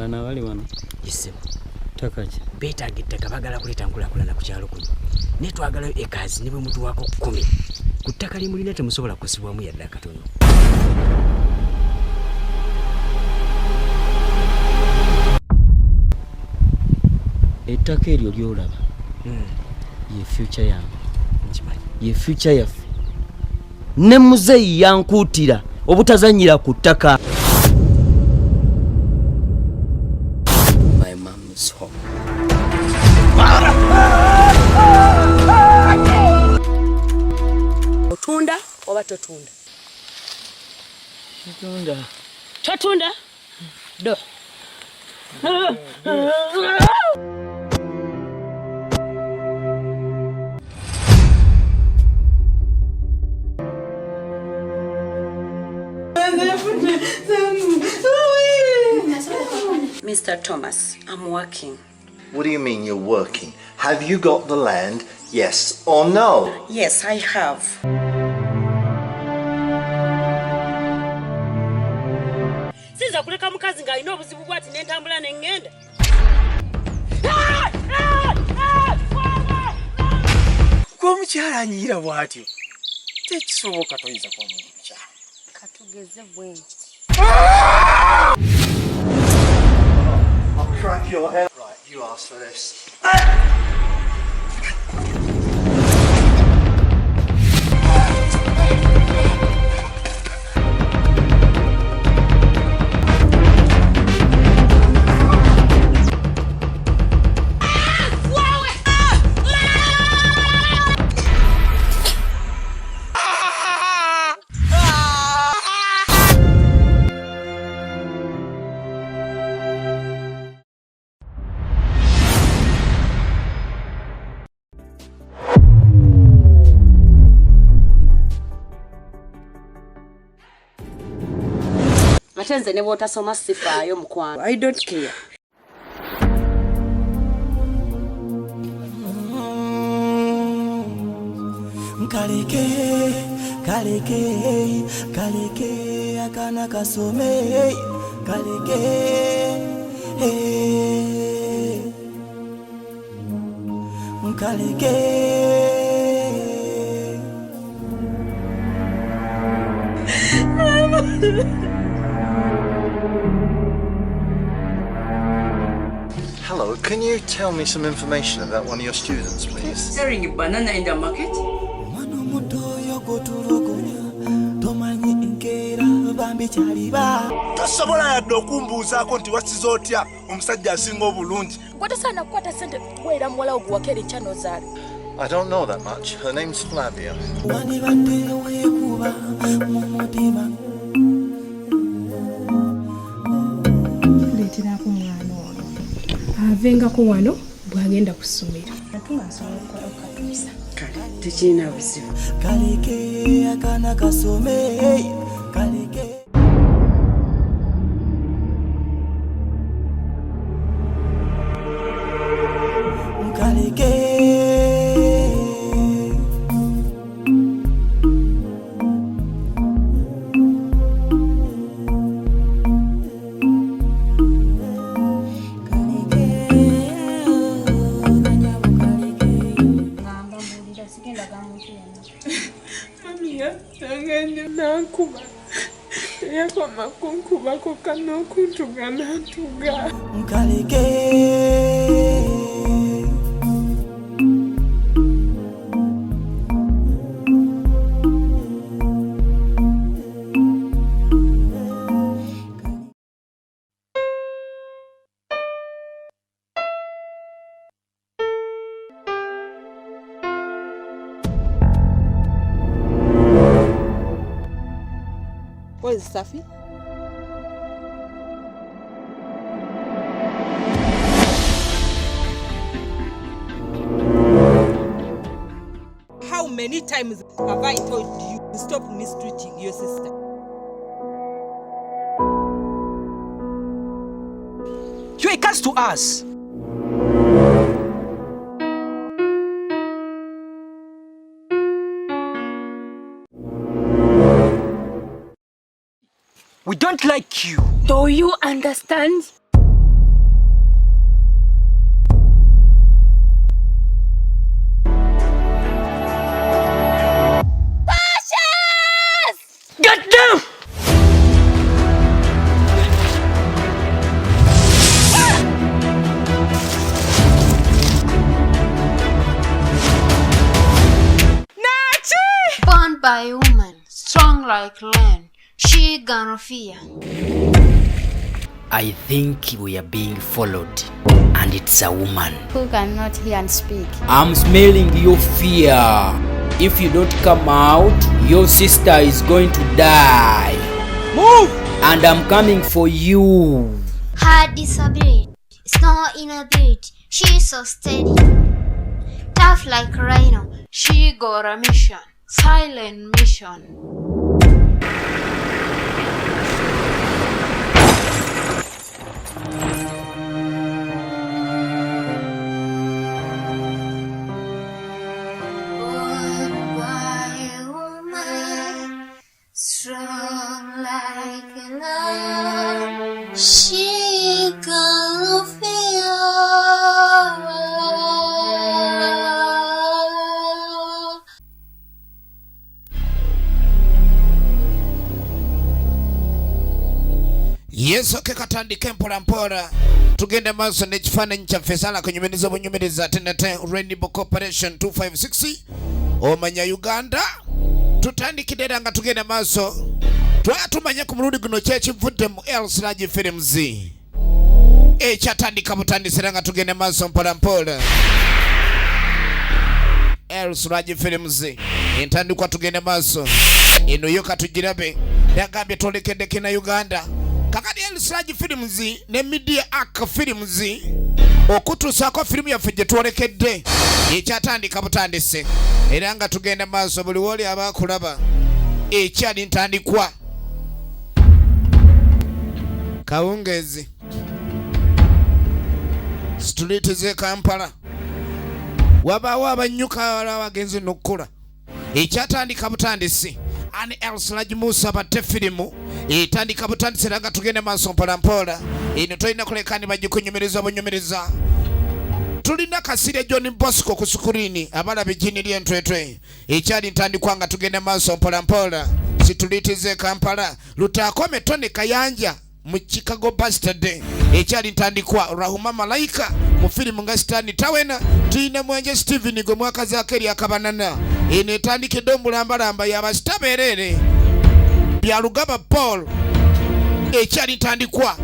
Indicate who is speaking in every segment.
Speaker 1: bana bali wano.
Speaker 2: Yisebo.
Speaker 1: Takachi.
Speaker 2: Beetaaga ettaka bagala kuleeta nkulakulana ku kyalo kuno. Ne twagalayo ekazi ne bwe mutuwaako 10. Ku ttaka limulina temusobola kusibwamu yadde akatono.
Speaker 1: Ettaka eryo lyolaba. Ye future yange. Ye future yaffe. Ne muzeeyi yankuutira obutazannyira ku ttaka. My mom's home.
Speaker 3: Otunda oba totunda?
Speaker 1: Tunda.
Speaker 3: Totunda? Do.
Speaker 4: Mr. Thomas, I'm working.
Speaker 5: What do you mean you're working? Have you got the land, yes or no?
Speaker 4: Yes, I have.
Speaker 3: Sinza kuleka mukazi ng'alina obuzibu bw'ati n'entambula n'engenda.
Speaker 6: Gwe omukyala anyiira bw'atyo tekisoboka toyinza kuba muntu mukyala.
Speaker 4: Katugeze bwenti.
Speaker 5: I'll crack your head. Right, you asked for this.
Speaker 3: Atenze ne bw'otasoma sifaayo mukwano.
Speaker 4: I don't care.
Speaker 7: Kaleke akana kasome kaleke
Speaker 5: Hello, can you tell me some information about one of your students, please?
Speaker 4: Selling banana in the market?
Speaker 6: Tosobola yadde okumbuuzaako nti wasiza otya omusajja asinga obulungi.
Speaker 3: Gwatasaana kukwata ssente kuweera muwala oguwakera ekyano zaali.
Speaker 5: I don't know that much. Her name's Flavia.
Speaker 8: Leeteraako omwana ono avengako wano bw'agenda ku ssomero.
Speaker 4: Kale tekirina buzibu.
Speaker 7: Kaleke akana kasome kaleke
Speaker 8: Kunkubako kano kuntuga nantuga.
Speaker 9: What is Safi? How many times have I told you to stop mistreating your sister?
Speaker 6: You're a curse to us.
Speaker 10: We don't like you.
Speaker 3: Do you understand?
Speaker 10: a woman, strong like lion. She gonna fear.
Speaker 2: I think we are being followed, and it's a woman.
Speaker 10: Who cannot hear and speak?
Speaker 1: I'm smelling your fear. If you don't come out, your sister is going to die. Move! And I'm coming for you.
Speaker 10: Her disability is not inability. She's so steady. Tough like rhino. She got a mission. Silent mission. Strong like a lion, she gonna feel.
Speaker 11: Yes, okay, katandike mpola mpola. Tugende maaso nekifaananyi kyaffe sala kunyumiriza bunyumiriza tenete Rainbow Corporation 256 omanya Uganda. Tutandikire era nga tugende maaso twatumanya ku mulundi guno kyekivudde mu El-Siraj Films ekyatandika butandisira nga tugende maaso mpola mpola. El-Siraj Films entandikwa tugende maaso eno yo katugirabe yagambye tolekedde na Uganda. Kakati El-Siraj Films ne Media Arc Films okutuusaako firimu yaffe gye twolekedde ekyatandika butandise era nga tugenda maaso buli woli abakulaba ekyali ntandikwa kawungezi street ze Kampala wabaawo abanyuka abagenzi n'okkola ekyatandika butandise ani El-Siraj Musa batte firimu etandika butandise era nga tugenda maaso mpola mpola eno tolina kulekani bagikunyumiriza bunyumiriza. Tulina kasire John Bosco ku sukurini abalaba ejjini ly'entwetwe ekyali ntandikwa nga tugenda maaso mpola mpola. Situlitize Kampala lutakome Tony Kayanja mu Chicago Bastard ekyali ntandikwa Rahuma Malaika mu firimu nga Stanley Tawena. Tuyina mwenje Steven gwe mwaka zakeri akabanana eno etandikidde omulambalamba y'abasitabeerere Byalugaba Paul ekyali ntandikwa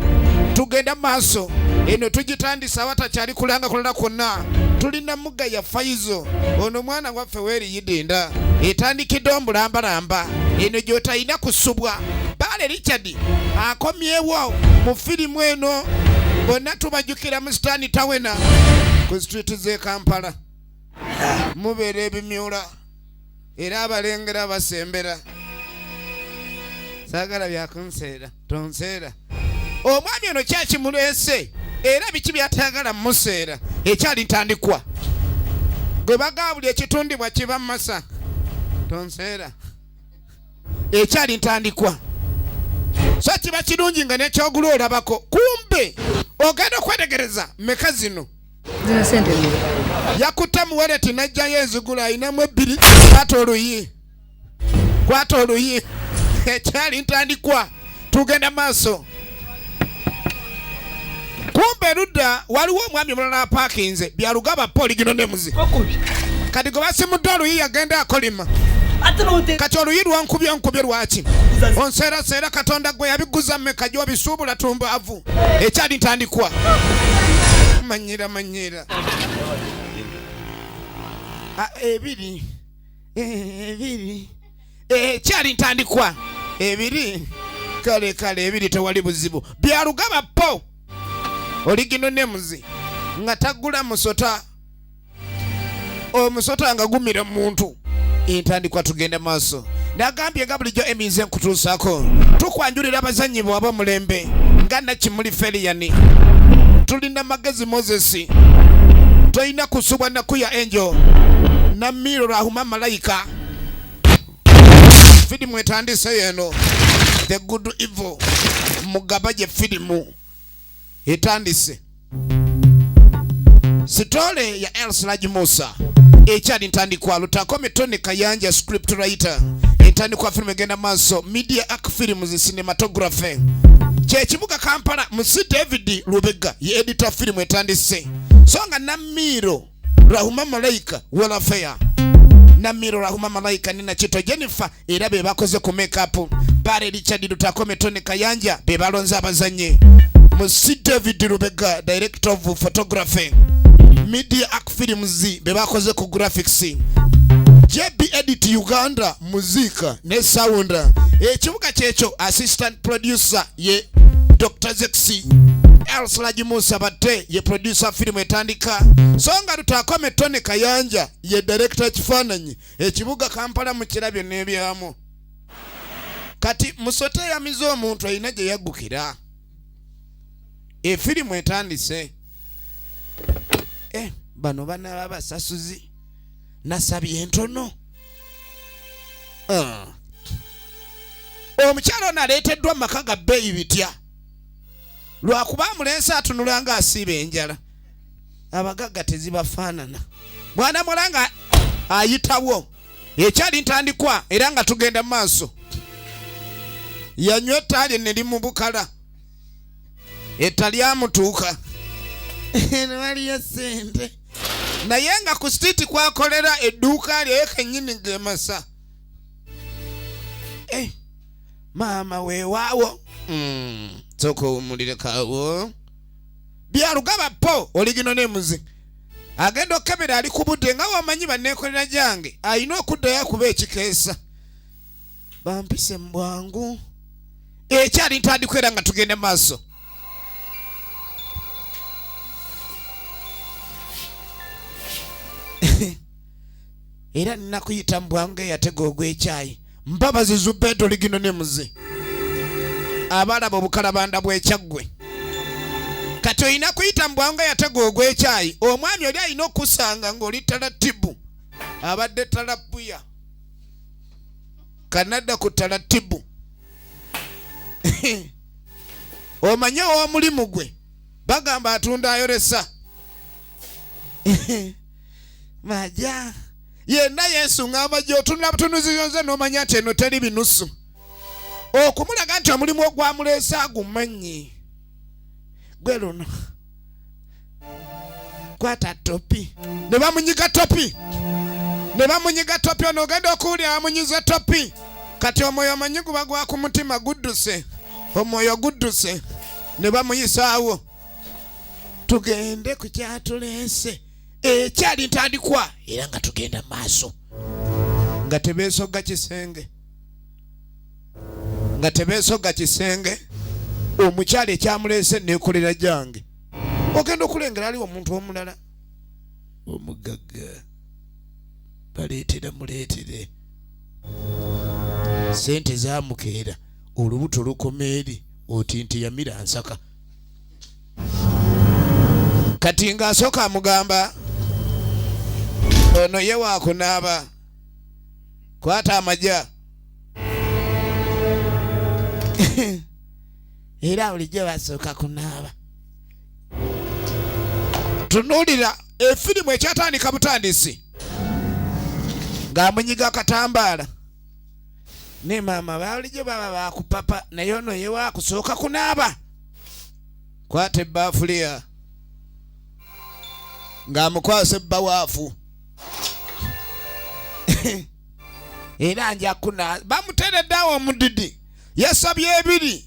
Speaker 11: tugenda maaso eno tugitandisa watakyali kulanga kulala kwonna. Tulina mugga ya Faizo ono mwana waffe weeri yidinda etandikidde omulambalamba eno gy'otayina kusubwa. Bale Richard akomyewo mu firimu eno bonna tubajjukira mu Stanley Tawena ku street ze Kampala. Mubeera ebimyula era abalengera basembera saagala byakunseera tonseera. Omwami ono kyakimulese era biki byatagala museera ekyali ntandikwa gwe bagabuli ekitundibwa kiba Masaka tonseera ekyali ntandikwa. So kiba kirungi nga nekyogula olabako kumbe ogenda okwetegereza meka zino
Speaker 4: zina sente nyo
Speaker 11: yakuta mu wallet najjayo ezigula ayinamu ebbiri kwata oluyi ekyali ntandikwa tugenda maaso. Kumbe ludda waliwo omwami mulala apakinze Byalugaba Paul gino ne muzi kati gwe basimudde oluyi yagenda akolima kati oluyi lwankubye lwaki onseeraseera Katonda gwe yabiguza mmeka gy'obisuubula tumbaavu ekyali ntandikwa manyira ebiri ekyali ntandikwa ebiri kale ebiri tewali buzibu. Byalugaba Paul oligino ne muzi nga tagula musota omusota nga gumira muntu entandikwa tugenda maaso. Nagambye nga bulijjo emize nkutuusaako tukwanjulira abazannyi bwaba mulembe nga Nakimuli Feriani. Tulina Magezi Moses toyina kusubwa Nakuya Angel na Miro Rahuma Malaika. Firimu etandise yeno The Good Evil Mugabaje firimu etandise. Sitole ya El-Siraj Musa ekyali ntandikwa lutakome Tony Kayanja script writer entandikwa firimu egenda maaso Media Arc Films cinematography kyekibuga Kampala Musi David Lubega ye editor firimu etandise. So nga Namiro Rahuma Malaika welfare na Miro Rahuma Malaika Nina Chito Jennifer era be bakoze ku makeup. Bare Richard Lutakome Tony Kayanja be balonza abazanye. Musi David Rubega director of photography. Media Act Films be bakoze ku graphics. JB Edit Uganda muzika ne sound. Ekibuga kyecho assistant producer ye Dr. Zexi. Trailers-Amawulire-olugambo-ebyewunyisa ye producer film etandika. Songa Lutakome Tony Kayanja ye director kifananyi. Ekibuga Kampala mu kirabyo n'ebyamu. Kati musote ya mizo omuntu ayina gye yaggukira. Efirimu etandise. Bano bana abasasuzi. Nasabye entono. Omukyalo naleeteddwa maka ga bbeeyi bitya. Lwakuba amulensi atunula nga asiiba enjala. Abagagga tezibafaanana. Mwana mulanga ayitawo. Ekyali ntandikwa era nga tugenda maaso. Yanywa ettaali ne limubukala. Etalyamutuuka. Waliyo ssente. Naye nga ku street kwakolera edduuka lye kennyini gemasa. Maama weewaawo. Soko omulire kawo. Byalugaba po oligino n'emuzi. Agenda okebera ali ku budde nga wamanyi banneekolera gyange. Ayina okuddayo kuba ekikeesa. Bampise mu bwangu. Ekyali ntandikwera nga tugende maaso. Era ninakuyita mbwange yatega ogw'ekyayi. Mbabazi Zubedo ligino n'emuzi. Abalaba obukalabanda bw'ekyaggwe. Kati oyina kuyita mbwange yatega ogw'ekyayi. Omwami oli ayina okusanga ng'oli talatibu. Abadde talapuya. Kanada ku talatibu. Omanye omulimu gwe. Bagamba atunda ayolesa. Maja. Yenna Yesu ng'amajja otunula butunuzi yonze n'omanya nti eno teri binusu. Okumulaga nti omulimu ogwamuleesa agumanyi. Gwe luno. Kwata topi. Ne bamunyiga topi. Ne bamunyiga topi onogenda okuwulira amunyiza topi. Kati omwoyo omanyi guba gwa ku mutima gudduse. Omwoyo gudduse. Ne bamuyisaawo. Tugende ku kyatuleese. Ekyali ntandikwa era nga tugenda maaso. Nga tebeesoga kisenge. Nga tebeesoga kisenge. Omukyali ekyamuleese neekolera gyange. Ogenda okulengera aliwo omuntu omulala. Omugagga. Baleetera muleetere. Sente zaamukeera. Olubuto lukomeeri. Oti nti yamira nsaka. Kati nga asooka amugamba. Ono ye waakunaaba. Kwata amajja. Era bulijjo basooka kunaaba. Tunuulira efirimu ekyatandika butandisi. Ng'amunyiga akatambaala. Ne maama bulijjo baba baakupapa naye ono ye waakusooka kunaaba. Kwata ebbafuliya. Ng'amukwasa ebbawaafu. Era nja kunaaba. Bamuteereddeawo omudidi. Yasabye ebiri.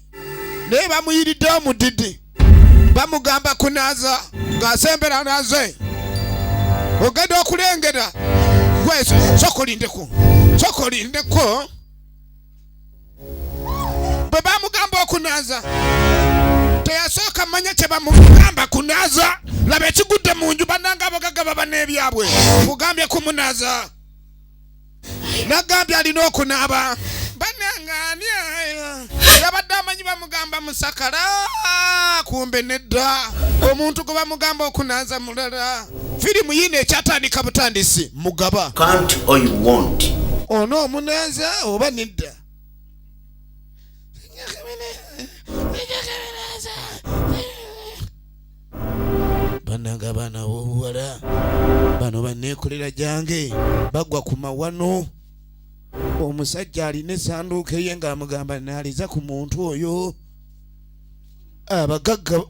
Speaker 11: Naye bamuyiridde omudidi. Bamugamba kunaaza ng'asembera naze. Ogenda okulengera. Gwe sokolindeko. Sokolindeko. Bwe bamugamba okunaaza. Teyasooka manya kye bamugamba kunaaza. Laba ekigudde mu nju bannanga abagagga baba n'ebyabwe. Mugambye kumunaaza. Nagambye alina okunaaba. Banangaani ayo. Yabadde amanyi bamugamba musakala. Kumbe nedda. Omuntu gwe bamugamba okunaaza mulala. Firimu yino ekyatandika butandisi. Mugaba.
Speaker 12: Can't or you won't.
Speaker 11: Ono omunaaza oba nedda. Bananga baana b'obuwala. Bano banneekolera gyange. Bagwa ku mawano. Omusajja alina essanduuka ye ng'amugamba naaliza ku muntu oyo. Abagagga.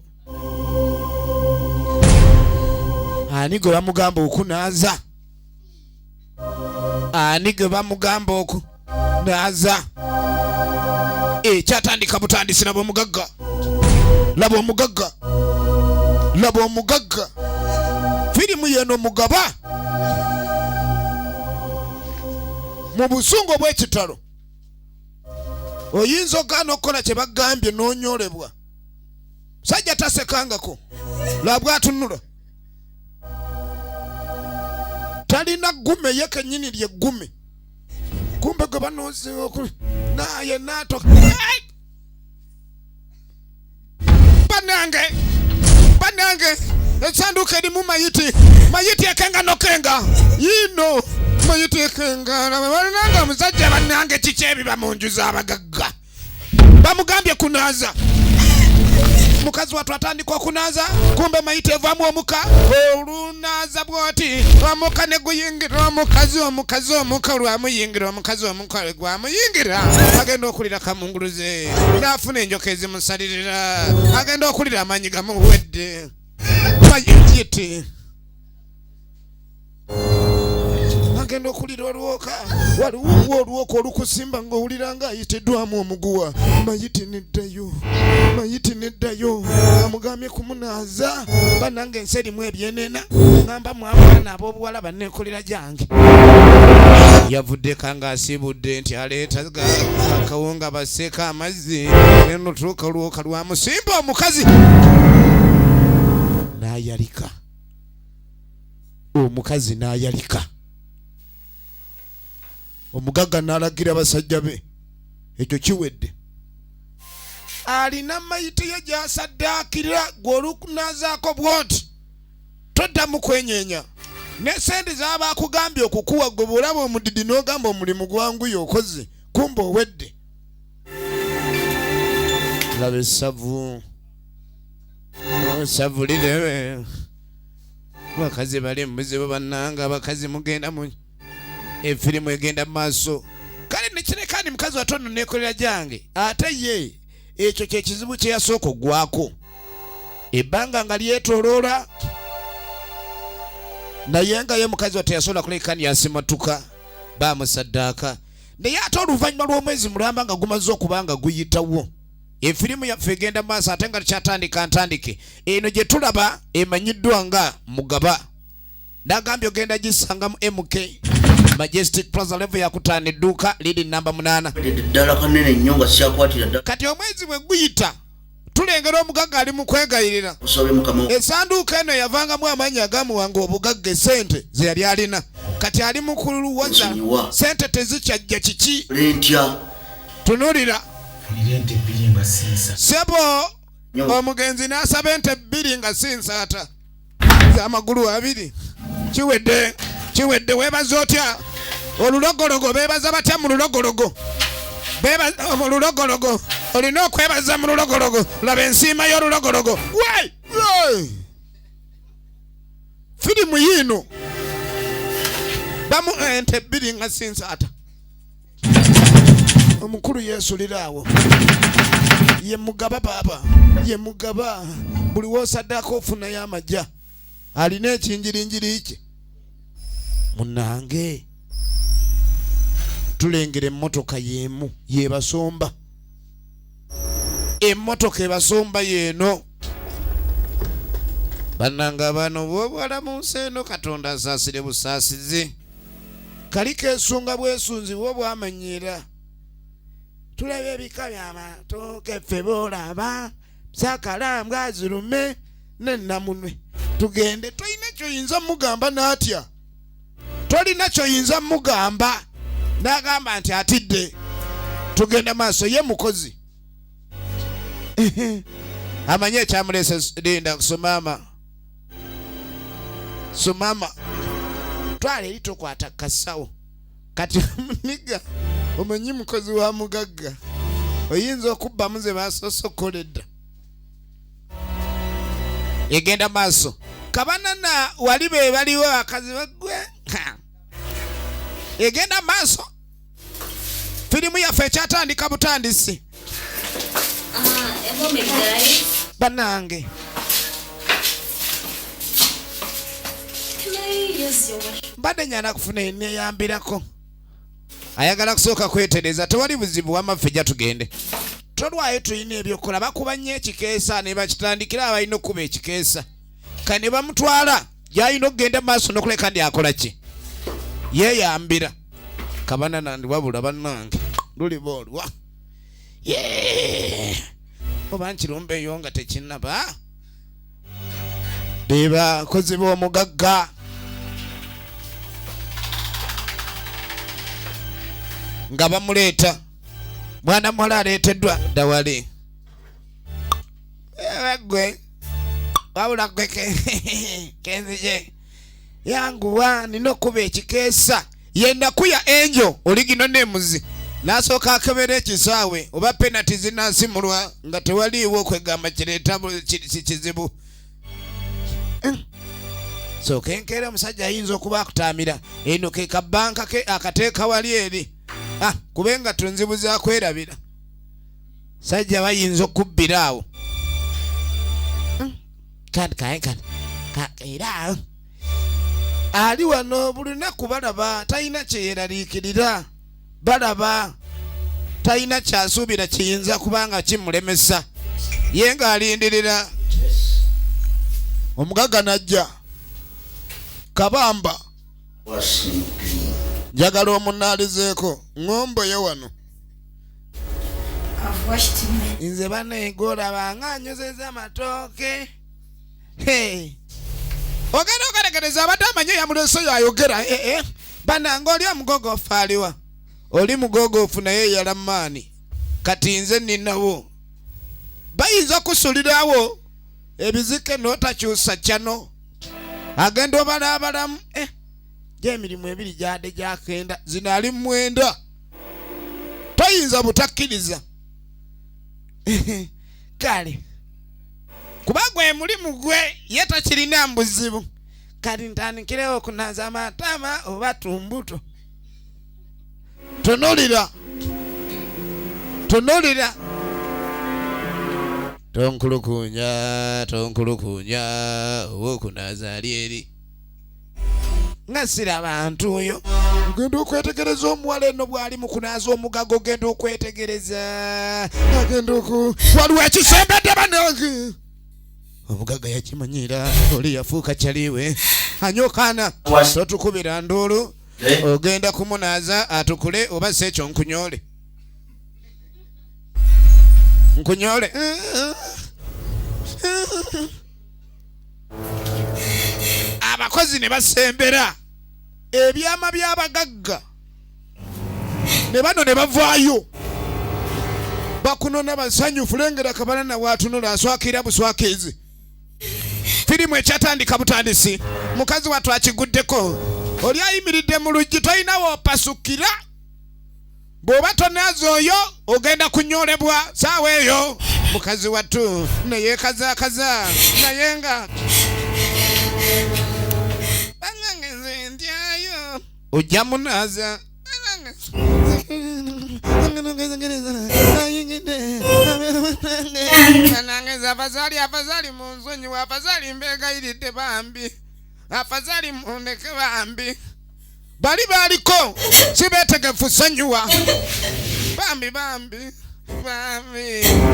Speaker 11: Ani gwe bamugamba okunaaza? ani gwe bamugamba okwo naza kyatandika butandisi. Laba omugagga, laba omugagga, laba omugagga. Firimu yeno mugaba mu busungu obw'ekitalo. Oyinza ogaana okukola kye bagambye n'onyolebwa. Sajja tasekangako, labwa atunula. Talina gume ye kennyini lye gume. Kumbe gwe banoozi naye naatoka. Banange esanduuko erimu mayiti ekenga nokenga yino mayiti ekenga bananga musajja banange kiki ebiba mu nju z'abagagga. Bamugambye kunaaza, mukazi watu atandika okunaaza, kumbe mayiti evaamu omuka. Olunaaza bwoti omuka ne guyingira omukazi omuka lwamuyingira omukazi omuka gwamuyingira agenda okulira kamunguluze naafuna enjoka ezimusalirira, agenda okulira amaanyi gamuwedde. Mayiti agenda okulira olwoka, waliwo olwoka olukusimba ng'owulira ng'ayitiddwamu omuguwa. Mayiti neddayo, amugambye kumunaaza. Banange ensi erimu ebyenena, ngamba mu abaana ab'obuwala banneekolera gyange. Yavuddeka ng'asiibudde nti aleeta akawunga baseeka amazzi, eno tuuka olwoka lwamusimba omukazi n'ayalika. Omukazi n'ayalika. Omugagga n'alagira abasajja be, ekyo kiwedde. Alina mayiti ye gy'asaddaakira, gw'olukunaazaako bw'oti toddamu kwenyeenya. Ne sente z'aba akugambye okukuwa gwe bw'olaba omudidi n'ogamba omulimu gwanguye okoze, kumbe owedde. Laba essavu lire bakazi bali mu bizibu bannanga, abakazi mugenda mu efirimu egenda mu maaso. Kale nekirekaani mukazi watono neekolera gyange, ate ye ekyo kye kizibu kye yasooka ogwako. Ebbanga nga lyetoloola naye nga ye mukazi wate yasobola kulekaani yasimatuka, baamusaddaaka. Naye ate oluvannyuma lw'omwezi mulamba nga gumaze okuba nga guyitawo, efirimu yaffe egenda mu maaso ate nga tukyatandika ntandike. Eno gye tulaba emanyiddwa nga Mugaba. Nagambye ogenda gisanga mu MK Majestic Plaza level yakutaana edduuka lidi namba 8. Kati omwezi bwe guyita tulengera omugagga ali mu kwegayirira. Essanduuko eno yavangamu amaanyi agamuwanga obugagga esente ze yali alina. Kati ali mu kuluwaza sente tezikyajja kiki. Tunulira sebo omugenzi n'asaba ente 2 nga si nsaata z'amagulu 2. Kiwedde weebaza otya? Olulogologo beebaza batya mu lulogologo? Olulogologo olina okwebaza mu lulogologo. Laba ensiima y'olulogologo. Firimu yiino bamu ente 2 nga si nsaata. Omukulu yeesulira awo. Ye Mugaba baba, ye Mugaba. Buli w'osaddaako ofunayo amagya. Alina ekinjirinjiri kye. Munange tulengera emmotoka y'emu y'ebasomba. Emmotoka ebasomba y'eno. Bannanga bano bw'obwala mu nsi eno Katonda asaasire busaasizi. Kaliko esunga bwesunzi bw'obwamanyira. Tulaba ebika by'amatooke ffe boolaba sakalambwa zirume n'ennamunwe. Tugende tolina kyoyinza mugamba n'atya. Tolina kyoyinza mugamba n'agamba nti atidde. Tugenda maaso ye mukozi. Amanye ekyamuleese linda sumama. Twala eri tokwata kasawo. Kati muniga omanyi mukozi wa mugagga. Oyinza okubbamu ze basosokoledda. Egenda maaso. Kabanana wali be baliwo bakazi bagwe. Egenda maaso. Firimu yaffe ekyatandika butandisi. Banange. Mbadde nyana kufuna eneyambirako. ayagala kusooka kwetereza tewali buzibu wamaffe jja tugende tolwayo tulina ebyokola bakuba nnyo ekikeesa ne bakitandikira abalina okuba ekikeesa kale ne bamutwala gy'alina okugenda mu maaso n'okuleka ndi akola ki yeeyambira kabana nandi wabula bannange luliba olwa oba nkirumba eyo nga tekinnaba bebakozi b'omugagga nga bamuleeta mwana muwala aleeteddwa dawali gwe wabula gwe kenzije yanguwa nina okuba ekikeesa yennakuya enjo oligino nemuzi n'asooka akebera ekisaawe oba penati zinaasimulwa nga tewaliiwo okwegamba kireeta kizibu so kenkeera omusajja ayinza okuba akutaamira eno ke kabbanka ke akateeka wali eri kubenga tunzibuza kwerabira sajja bayinza okubbira awo era ali wano buli lunaku balaba talina kyeyeraliikirira balaba talina kyasuubira kiyinza kubanga kimulemesa ye ng'alindirira omugagga najja kabamba njagala omunaalizeeko ng'ombo ye wano nze baneegoola banga anyozeza amatooke ogenda okalekereza abadde amanyi yamuleso yayogera bananga oli omugogoofu aliwa oli mugogoofu naye yalamaani kati nze ninawo bayinza kusulirawo ebizike n'otakyusa kyano agenda obalaabalamu gy'emirimu ebiri gyadde gyakenda zinaali mwenda toyinza butakkiriza kale kuba gwe mulimu gwe ye takirina mbuzibu kati ntandikirewo okunaza amatama oba tumbuto tonolira tonkulukunya oba okunaza ali eri nga sira abantu oyo ogenda okwetegereza omuwala eno bw'ali mu kunaaza omugago ogenda okwetegereza agenda waliwo ekisembedde banange omugaga yakimanyira oli yafuuka kyaliwe anyokaana totukubira nduulu ogenda kumunaaza atukule oba si ekyo nkunyole abakozi ne basembera ebyama by'abagagga ne bano ne bavaayo bakunona basanyufu lengera kabalana waatunula aswakira buswakizi firimu ekyatandika butandisi mukazi wattu akiguddeko oli ayimiridde mu luggi tolinawo opasukira bw'oba tonaaza oyo ogenda kunyolebwa saawa eyo mukazi wattu neyeekazaakaza naye nga bangangeze ndyayo ojja munaaza nanangeza afazali munzonyiwa afazali mbegayiridde bambi afazali mundeke bambi bali baliko sibeetegefu sanyuwa bambi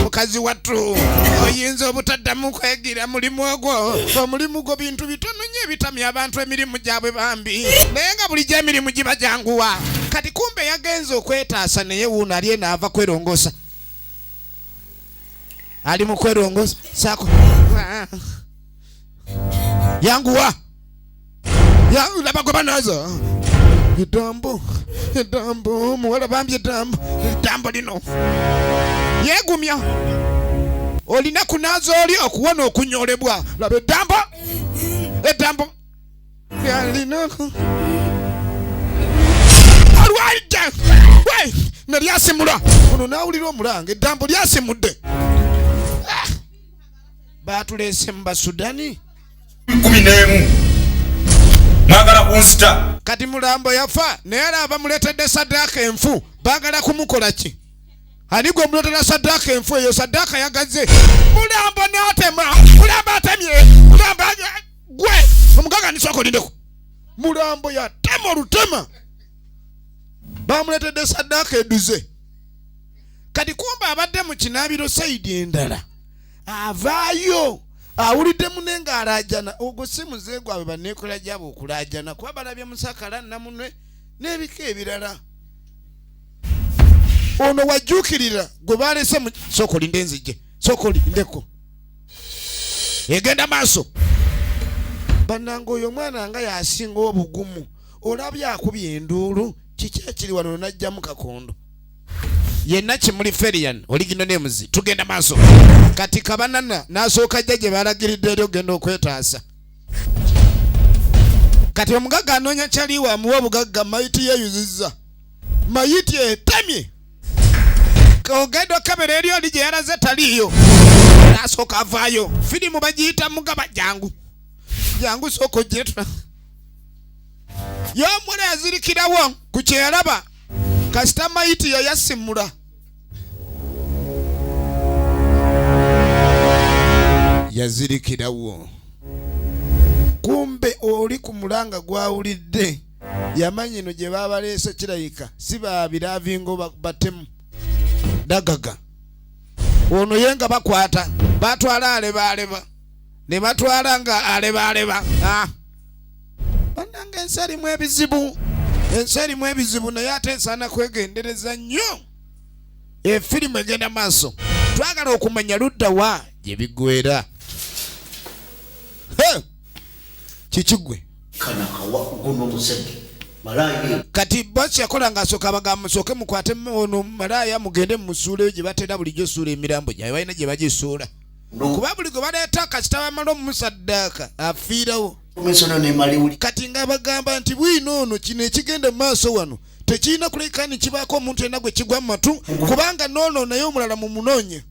Speaker 11: mukazi wattu oyinza obutaddamu kwegira mulimu ogwo omulimu gwo bintu bitono nnyo ebitamya abantu emirimu gyabwe bambi naye nga bulijjo emirimu giba janguwa kati kumbe yagenze okwetaasa naye wuuno ali enaava kwerongosa ali mu kwerongosa saako yanguwa laba gwe banaaza edambo muwala bambi edambo lino yeegumya olina kunaaza oli okuwona okunyolebwa laba edambo yalinako alwaidde nelyasimula ono naawulira omulanga edambo lyasimudde baatuleese mu basudani
Speaker 12: 11 mwagala kunsita
Speaker 11: kati mulambo yafa naye ala bamuleetedde saddaaka enfu baagala kumukola ki ani gwe muleetera saddaaka enfu eyo saddaaka yagaze mulambo n'atema mulambo atemye mulambo gwe omugaga nisooka olindeko mulambo yatema olutema bamuletedde saddaaka eduze. Kati kumba abadde mu kinaabiro sayidi endala avaayo awulidde munne ng'alaajana. Ogwo si muze gwabwe banneekola gyabo okulaajana kuba balabye musakala namunwe n'ebika ebirala. Ono wajjuukirira gwe baalese mu soko linde nzije soko lindeko egenda maaso. Bannange oyo omwana nga yasinga obugumu olabye akubye enduulu kiki ekiri wano najjamu kakondo yenna kimuli Ferian oligino nemuzi tugenda maaso. Kati kabanana n'asooka ajja gye balagiridde eri ogenda okwetaasa. Kati omugagga anoonya kyaliwo amuwa obugagga mayiti yeeyuzizza mayiti etamye ogenda okabera eri oli gye yalaze taliiyo n'asooka avaayo. Firimu bagiyita mugaba jangu jangu sooka ogyetula y'omule yazirikirawo ku kye yalaba kasita mayiti yo yasimula. Yazirikirawo kumbe oli ku mulanga gwawulidde yamanyi eno gye baabaleese kirayika si babiraavingo batemu dagaga. Ono ye nga bakwata batwala alebaleba ne batwala nga alebaleba. Bannange ensi erimu ebizibu, ensi erimu ebizibu naye ate esaana kwegendereza nnyo. Efirimu egenda maaso twagala okumanya ludda wa gye biggwera. Kikigwe kati bosi yakola ng'asooka abagamba musooke mukwate ono malaaya mugende musuuleyo gye batera bulijjo suula emirambo gyabwe balina gye bagisuula kuba buli gwe baleeta kasita bamala omusaddaaka afiirawo. Kati nga bagamba nti bwino ono kino ekigenda mu maaso wano tekirina kuleka ni kibaako omuntu yenna gwe kigwa mu matu kubanga noono naye omulala mu munoonye.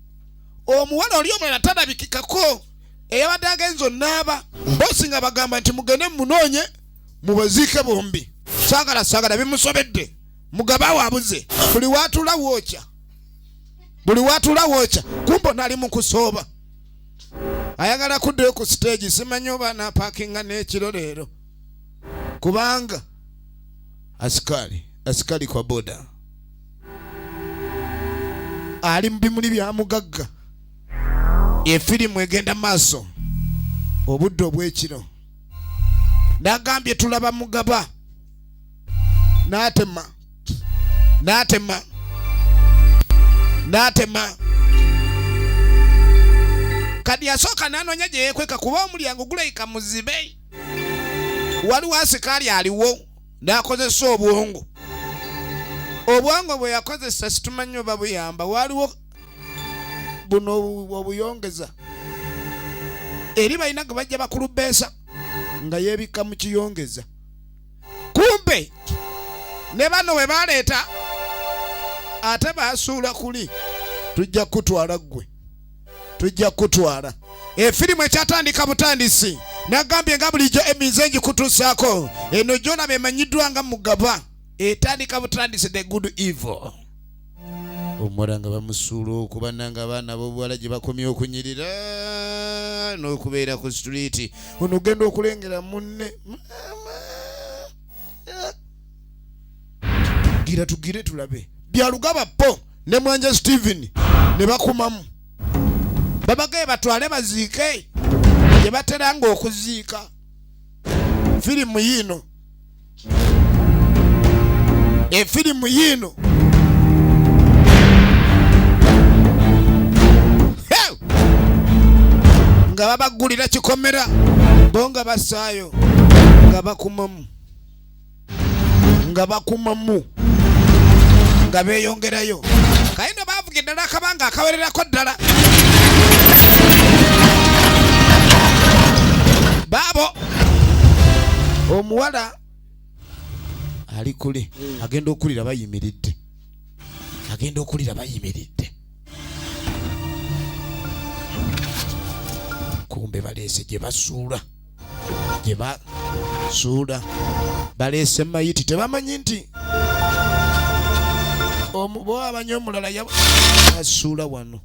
Speaker 11: Omuwala oli omulala talabikikako eyabadde agenza onnaaba bosi nga bagamba nti mugende munoonye mubaziike bombi. Saagala bimusobedde mugaba waabuze buli waatula wooca kumbo nali mu kusooba ayagala kuddeyo ku stage. Simanyi oba napaakinga n'ekiro leero kubanga asikali kwa boda ali mu bimuli bya mugagga. Efirimu egenda maaso obudde obw'ekiro. Nagambye tulaba mugaba n'atema kadi yasooka n'anoonya gye yeekweka kuba omulyango gulayika muzibe. Waliwo asikaali aliwo n'akozesa obwongo bwe yakozesa situmanyi oba buyamba. Waliwo buno obuyongeza eri balina ge bajja bakulubeesa nga yeebikka mu kiyongeza. Kumbe ne bano we baleeta ate baasuula kuli tujja kutwala. Efirimu ekyatandika butandisi nagambye nga bulijjo eminze ngikutuusaako eno gy'olaba emanyiddwa nga mugaba etandika butandisi the good evil. Omuwala nga bamusuula okuba nanga abaana b'obuwala gye bakomye okunyirira n'okubeera ku street. Ono ogenda okulengera munne gira tugire tulabe byalugaba po ne Mwanja Steven ne bakumamu babagaye batwale baziike gye bateranga okuziika. Efirimu yiino nga babagulira kikomera bo nga basaayo nga bakumamu nga beeyongerayo. Kayino baavuga eddala akabanga akawererako ddala baabo. Omuwala ali kule agenda okulira bayimiridde. Kumbe baleese gye basuula baleese mayiti tebamanyi nti bwabanye omulala yasuula wano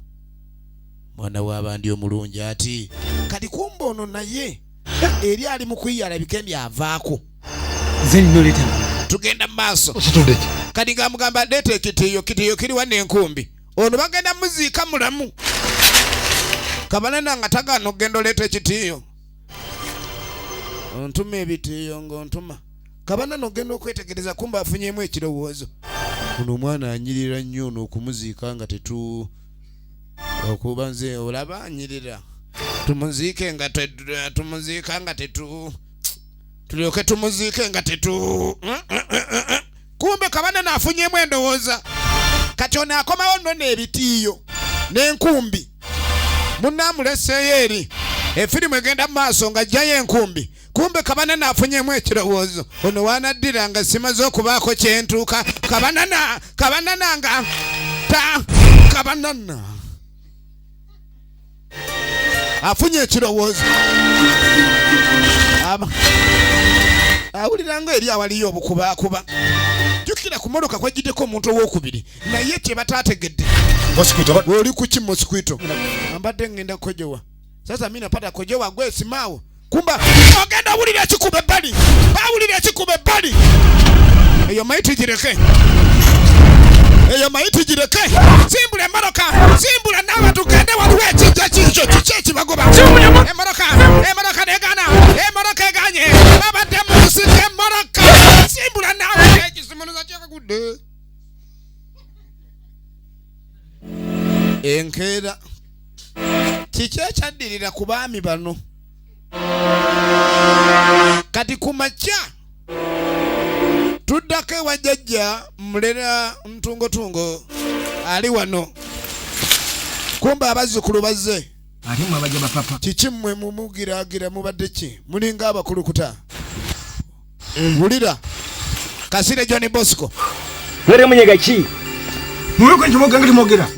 Speaker 11: mwana w'abandi omulungi ati kati kumbe ono naye eri ali mu kuyiyala bikendi avaako.
Speaker 6: Nze nno leeta
Speaker 11: tugenda maaso kati gamugamba leeta ekitiiyo kiri wane enkumbi ono bagenda muziika mulamu Kabana nga tagano gendo leeta ekitiiyo ontuma ebitiiyo ng'ontuma Kabana n'ogenda okwetegereza kumba afunyemu ekirowoozo ono omwana anyirira nnyo n'okumuziika nga okuba nze olaba anyirira tumuziike nga tulyoke tumuziike nga kumbe Kabana n'afunyemu endowooza kati ono akomawo nno n'ebitiiyo n'enkumbi munnamuleseeyo eri efirimu egenda mu maaso nga ajjayo enkumbi kumbe Kabana n'afunyemu ekirowoozo ono waanaddira nga simaze okubaako kyentuuka Kabanana afunye ekirowoozo awulira nga eri awaliyo obukubaakuba jjukira ku mmotoka kwajjiddeko omuntu ow'okubiri naye tebatategedde oli kuki mosquito ambadde ngenda kojowa sasa mimi napata kojowa gwe simaawo kumba ogenda awulira ekikuba ebbali eyo mayiti gireke simbula emmotoka simbula naawe tugende waliwo ekijja kikyo kiki ekibagoba emmotoka negana emmotoka eganye babadde musika emmotoka simbula naawe ekisimunuza kyakagudde enkeera kiki ekyaddirira ku baami bano kati ku makya tuddako ewa jjajja mulera ntungotungo ali wano kumba abazzukulu bazze
Speaker 6: alimu abajja bapapa
Speaker 11: kiki mmwe mumugiraagira mubadde ki mulinga abakulukuta wulira Kasire John Bosco
Speaker 6: were munyega ki Mweko njumoga ngiri mogera.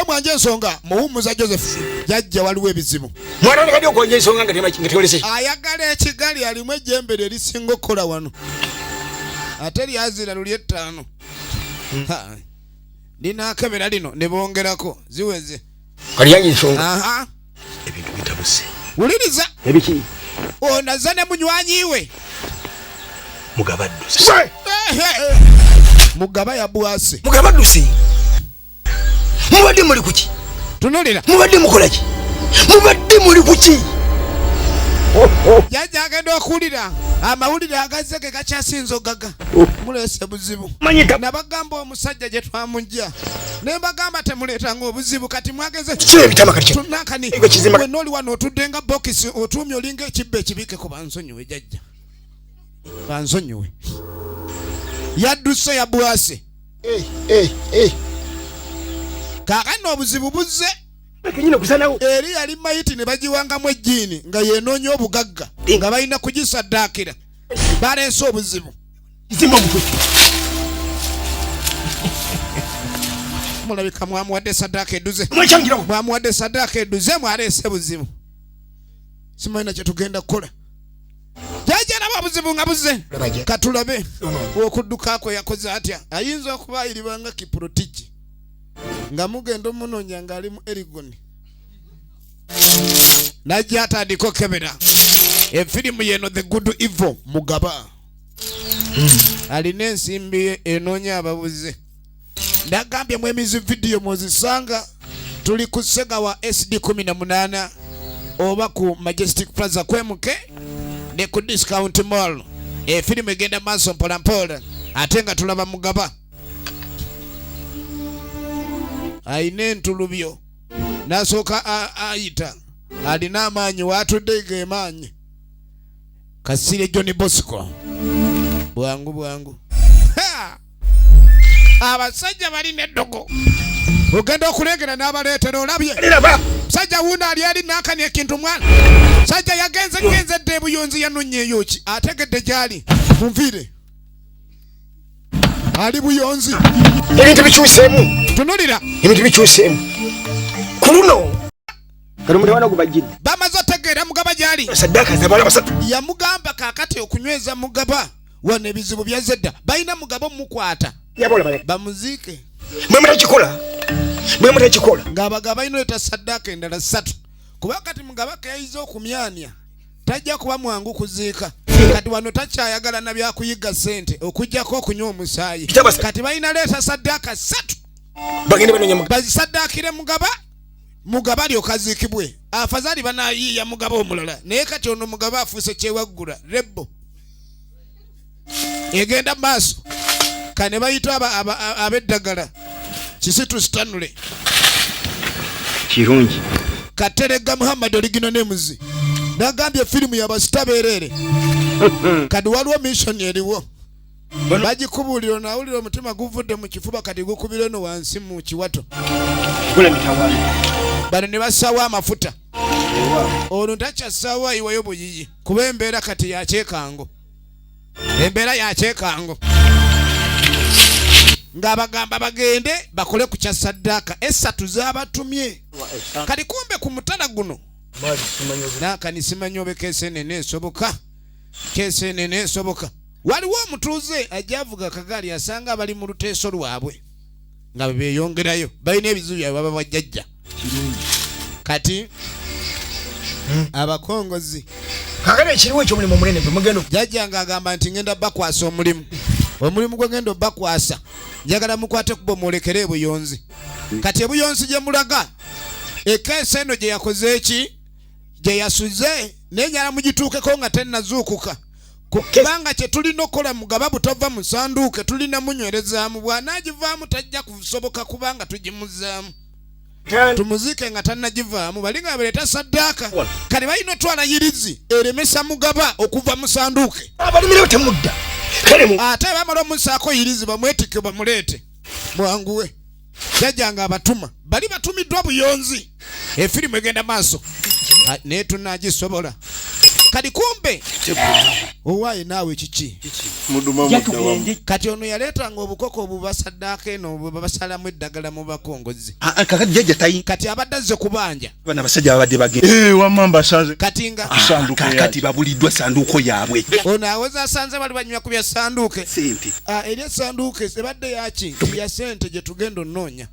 Speaker 11: Mwanje ensonga muhumuza Joseph. Jajja waliwo ebizibu.
Speaker 6: Mwana kadi okonje ensonga ngati olese.
Speaker 11: Ayagala ekigali alimu ejjembe erisinga okkola wano. Ate lyazira luli ettaano. Nina akebera lino ne bongerako ziweze.
Speaker 6: Kali yanyi ensonga.
Speaker 11: Aha.
Speaker 6: Ebintu bitabuse.
Speaker 11: Wuliriza.
Speaker 6: Ebiki.
Speaker 11: Onazane munywanyiwe.
Speaker 6: Mugabaddusi.
Speaker 11: Mugaba ya bwase.
Speaker 6: Mugabaddusi. Mubadde muli kuki?
Speaker 11: Tunulira.
Speaker 6: Mubadde mukola ki? Mubadde muli kuki?
Speaker 11: Jajja agenda okulira. Amawulire agazeke gakyasinzo gaga. Mulese buzibu. Nabagamba omusajja gye twamujja. Ne mbagamba temuleetanga obuzibu kati mwageze.
Speaker 6: Kye bitama kati.
Speaker 11: Tunakani. Gwe noli wano otuddenga bokisi otumye olinga ekibbe ekibike ku bansonyiwe jajja. Bansonyiwe. Yadduse ya bwase. Kakano obuzibu buzze. Eri yali mayiti ne bagiwangamu ejjiini nga yenoonya obugagga nga balina kugisaddaakira. Baleese obuzibu. Mulabika mwamuwadde saddaaka edduze. Mwamuwadde saddaaka edduze mwaleese buzibu. Simanyi na kye tugenda kukola. Jajja naba buzibu nga buzze. Katulabe okuddukaako yakoze atya. Ayinza okuba ayiribanga kiprotiki. Nga mugendo munoonya ng'ali mu erigoni. Najja atandika okebera. Efirimu yeno The Good Evil Mugaba. Alina ensimbi enoonya ababuze. Ndagambye mu emizi video muzisanga tuli ku Sega wa SD 18 oba ku Majestic Plaza kwemuke ne ku Discount Mall. Efirimu egenda maaso mpola mpola ate nga tulaba Mugaba. Aine entulubyo nasooka ayita alina amaanyi watudde ge maanyi. Kasire John Bosco bwangu abasajja balina eddogo ogenda okulengera n'abaleetera olabye sajja wuuno ali nakani ekintu mwana sajja yagenze dde ebuyonzi yanonye eyoki ategedde gyali munviire ali buyonzi
Speaker 6: ebintu bikyuseemu
Speaker 11: tunulira
Speaker 6: ebintu bikyuseemu kuluno kali mudawana gubajjidde
Speaker 11: bamaze otegeera Mugaba gyali
Speaker 6: saddaaka zabala basatu
Speaker 11: yamugamba kaakati okunyweza Mugaba wano ebizibu byazedda balina Mugaba omukwata bamuziike
Speaker 6: mwe mutakikola
Speaker 11: ng'abagaba balina leeta saddaaka endala 3 kuba kati Mugaba keyayiza okumyanya tajja kuba mwangu kuziika kati wano takyayagala na byakuyiga ssente okujjako okunywa omusaayi kati balina leeta saddaaka 3
Speaker 6: bagende banonya
Speaker 11: bazisaddaakire mugaba alyoka aziikibwe afazali banayiiya mugaba omulala naye kati ono mugaba afuuse kyewaggula rebbo egenda maaso kane bayita ab'eddagala kisitu sitanule
Speaker 6: kirungi
Speaker 11: Katerega Muhammad Original Names nagambye filimu y'abasitabeerere kadi waliwo mission eriwo bagikubuliro nawulira omutima guvudde mu kifuba kati gukubire no wansi mu kiwato bano ne basawa amafuta ono takyasawa iwayo buyiyi kuba embeera kati yakyekango embeera yakyekango ng'abagamba bagende bakole ku kya saddaaka 3 z'abatumye kati kumbe ku mutala guno nakanisimanya obe kesenene esoboka waliwo omutuuze ajja avuga akagaali asanga abali mu luteeso lwabwe nga beeyongerayo balina ebizibu byabwe baba bajjajja kati abakongozi
Speaker 6: kakana ekiriwo ekyomulimu omunene bwe mugendo
Speaker 11: jjajja ng'agamba nti ngenda bakwasa omulimu gwe ngenda bakwasa njagala mukwate kubomolekera ebuyonzi kati ebuyonzi gye mulaga ekeesi eno gye yakoze eki gye yasuze nenyala mugituukeko nga tennazuukuka kubanga kye tulina okukola mugaba butava mu sanduuke tulina munywerezaamu bw'anaagivaamu tajja kusoboka kubanga tugimuzaamu tumuziike nga tannagivaamu balinga baleeta saddaaka kale balina otwala yirizi eremesa mugaba okuva mu sanduuke
Speaker 6: abalimirewo temudda
Speaker 11: ate bamala omusaako yirizi bamwetike bamuleete mwanguwe jjajja nga abatuma bali batumiddwa buyonzi efirimu egenda maaso naye tunaagisobola kati kumbe owaayi naawe kiki kati ono yaleetanga obukoko obubasaddaaka eno babasalamu eddagala mu bakongozi kati abadde azze kubanja
Speaker 6: bana basajja babadde bagenda wamamba asanze
Speaker 11: kati nga
Speaker 6: kati babuliddwa sanduuko yaabwe
Speaker 11: ono awoza asanze bali banywa ku bya sanduuke eri esanduuke ebadde yaki ya ssente gye tugenda onnoonya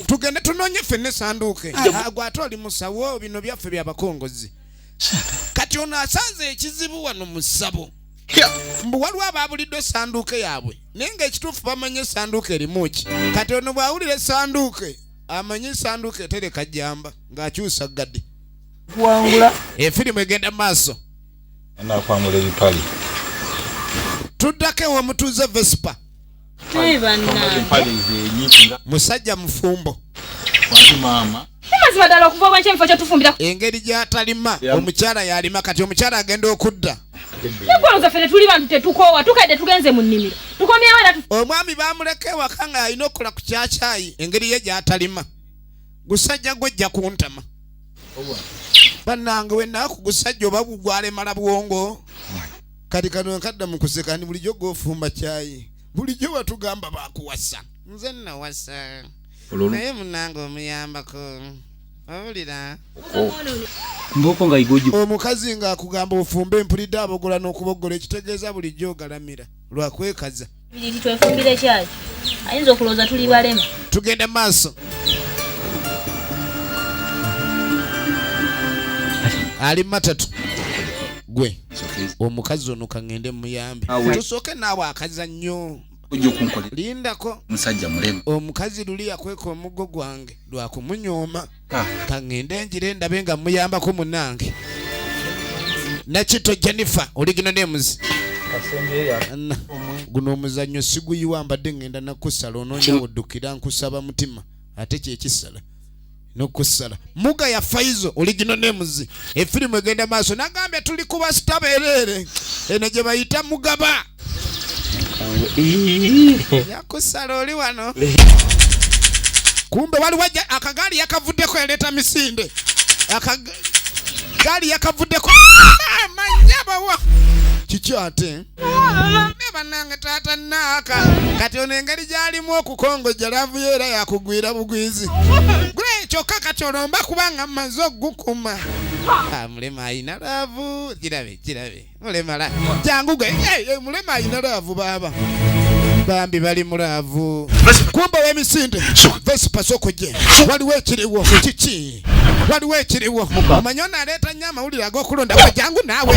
Speaker 11: tugende tunoonye ffenna esanduuke gwe ate oli musawo bino byaffe byabakongozi kati ono asanze ekizibu wano mu ssabo mbu waliwo abaabuliddwa esanduuke yaabwe naye ng'ekituufu bamanye esanduuke erimu ki kati ono bw'awulira esanduuke amanye esanduuke etereka jjamba ng'akyusa gadde
Speaker 6: wangula
Speaker 11: efirimu egenda mu maaso
Speaker 12: anakwamula ebipali
Speaker 11: tuddako ewomutuuze Vespa musajja mufumbo
Speaker 8: mazima ddala okuva obwenkyemifo kyetufumbira
Speaker 11: engeri gy'atalima omukyala yalima kati omukyala agenda okudda
Speaker 8: nekwoloza ffe tetuli bantu tetukoowa tukadde tugenze mu nnimiro tukomyewo era
Speaker 11: omwami bamuleka ewaka nga alina okukola ku kyakyayi engeri ye gy'atalima gusajja gwejja kuntama bannange wennaku gusajja oba gwalemala bwongo kati kano nkadda mu kuseka ndi bulijjo gw'ofumba kyayi bulijjo watugamba bakuwasa nze nnawasa naye munange omuyambako owulira
Speaker 6: mboko nga igoji
Speaker 11: omukazi ng'akugamba ofumbe empulidde abogola n'okubogola ekitegeeza bulijjo ogalamira lwakwekaza
Speaker 3: twefumbire kyaki ayinza okulowooza tuli balema
Speaker 11: tugende maaso ali matatu gwe omukazi ono kaŋŋende muyambe tusooke naawe akazannyo lindako
Speaker 12: musajja mulema
Speaker 11: omukazi luli yakweka omuggo gwange lwakumunyooma kaŋŋende enjira endabe nga muyambako munange nakito Jennifer Original Names guno omuzannyo siguyiwa mbadde ŋŋenda nakusala onoonya oddukira nkusaba mutima ate kyekisala nokusala muga ya Faizo Original Names efirimu egenda maaso nagambye tuli kuba sitabeerere eno gye bayita mugaba yakusala oli wano kumbe waliwo akagaali yakavuddeko yaleeta misinde akagaali yakavuddeko manyabawa kiki ate ne bannange taata naaka kati ono engeri gy'alimu okukongojja laavuyo era yakugwira bugwizi gule kyokka kati olomba kubanga mmaze okugukuma mulema ayina laavu kirabe mulema jangu gwe mulema ayina laavu baaba bambi bali mulaavu kumba w'emisinde Vespa soko gye waliwo ekiriwo kiki waliwo ekiriwo omanyi onaleeta nnyo amawulire ag'okulonda wajangu naawe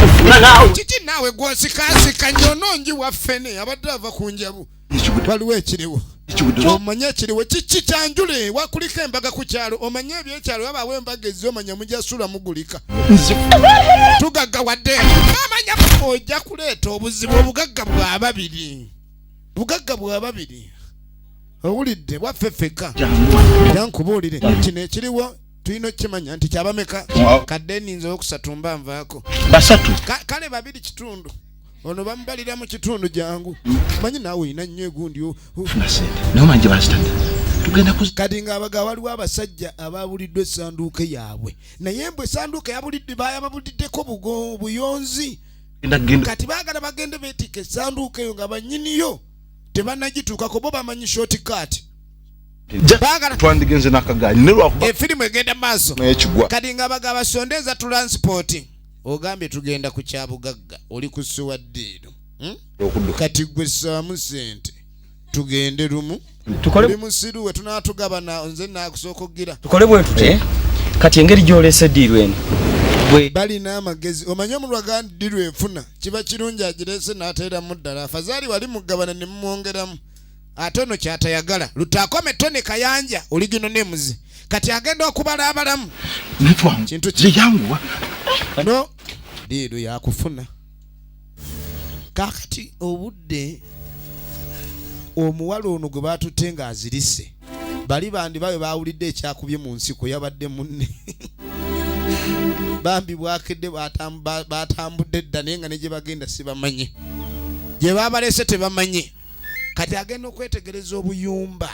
Speaker 11: kiki naawe gw'osikasika nnyo onongi waffene abadde ava ku njabu waliwo ekiriwo omanye ekiriwo kiki kyanjule wakuliko embaga ku kyalo omanye ebyekyalo babaawo embaga ezzi omanya mujasula mugulika tugaggawadde amanya ojja kuleeta obuzibu obugagga bw'ababiri owulidde bwaffeffeka jankubuulire kino ekiriwo tulina okukimanya nti kyabameka kadde nninza okusatu mba nvaako basatu kale babiri kitundu ono bamubalira mu kitundu jangu manyi naawe olina nnyo egundi kati ng'abaga waliwo abasajja ababuliddwa essanduuke yaabwe naye mbwe essanduuke yababuliddeko buyonzi kati baagala bagende beetika essanduuke eyo nga bannyiniyo tebanagituukako bo bamanyi shortcut
Speaker 5: twandigenze n'akagaali
Speaker 11: efirimu egenda maaso kati ng'abaga basondeza transport ogambye tugenda ku kyabugagga oli ku suwaddiino kati gwe ssaamu sente tugende lumu oli musiru we tunaatugabana nze naakusooka okugira
Speaker 6: tukole bwe tute kati engeri gy'olese ddiiru eno
Speaker 11: balina amagezi omanye omulwa gandi ddiiru enfuna kiba kirungi agireese n'ateeramu ddala afazaali wali mugabana ne mumwongeramu ate ono kyatayagala lutaakome tone kayanja oli gino nemuzi kati agenda okubala abalamu kintu kiyanguwa no ddiiru yakufuna kakati obudde omuwala ono gwe baatutte ng'azirise bali bandi babe baawulidde ekyakubye mu nsiko yabadde munne bambi bwakedde batambudde dda naye nga ne gye bagenda si bamanye gye babalese tebamanye kati agenda okwetegereza obuyumba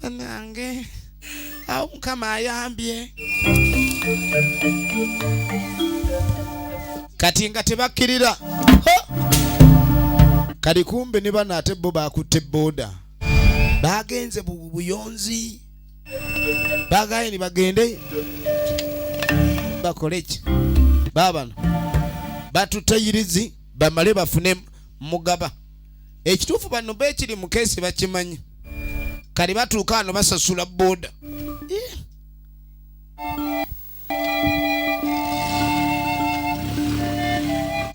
Speaker 11: banange awo mukama ayambye kati nga tebakkirira kali kumbe ne bano ate bo bakutte booda bagenze buyonzi bagaye ni bagende bakole ki babano batutayirizi bamale bafune mugaba ekituufu bano beekiri mu keesi bakimanyi kali batuuka ano basasula booda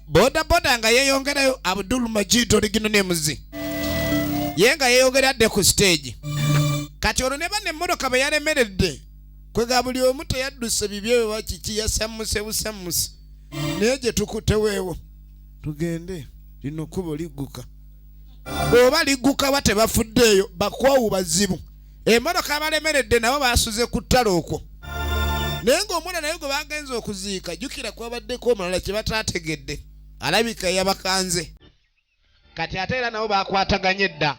Speaker 11: boda nga yeeyongerayo Abdul Majid oligino nemuzi ye nga yeeyogeradde ku stage kati olwo ne banne emmotoka be yalemeredde kwega buli omu teyadduse bibyewe wakiki yasammuse busammuse naye gye tukuteweewo tugende lino kkubo ligguka oba ligguka wa tebafuddeeyo bakwawu bazibu emmotoka abalemeredde nabo baasuze ku ttalo okwo naye ng'omwana naye gwe bagenza okuziika jjukira kwabaddeko omulala kye bataategedde alabika yabakanze kati ate era nabo bakwataganye dda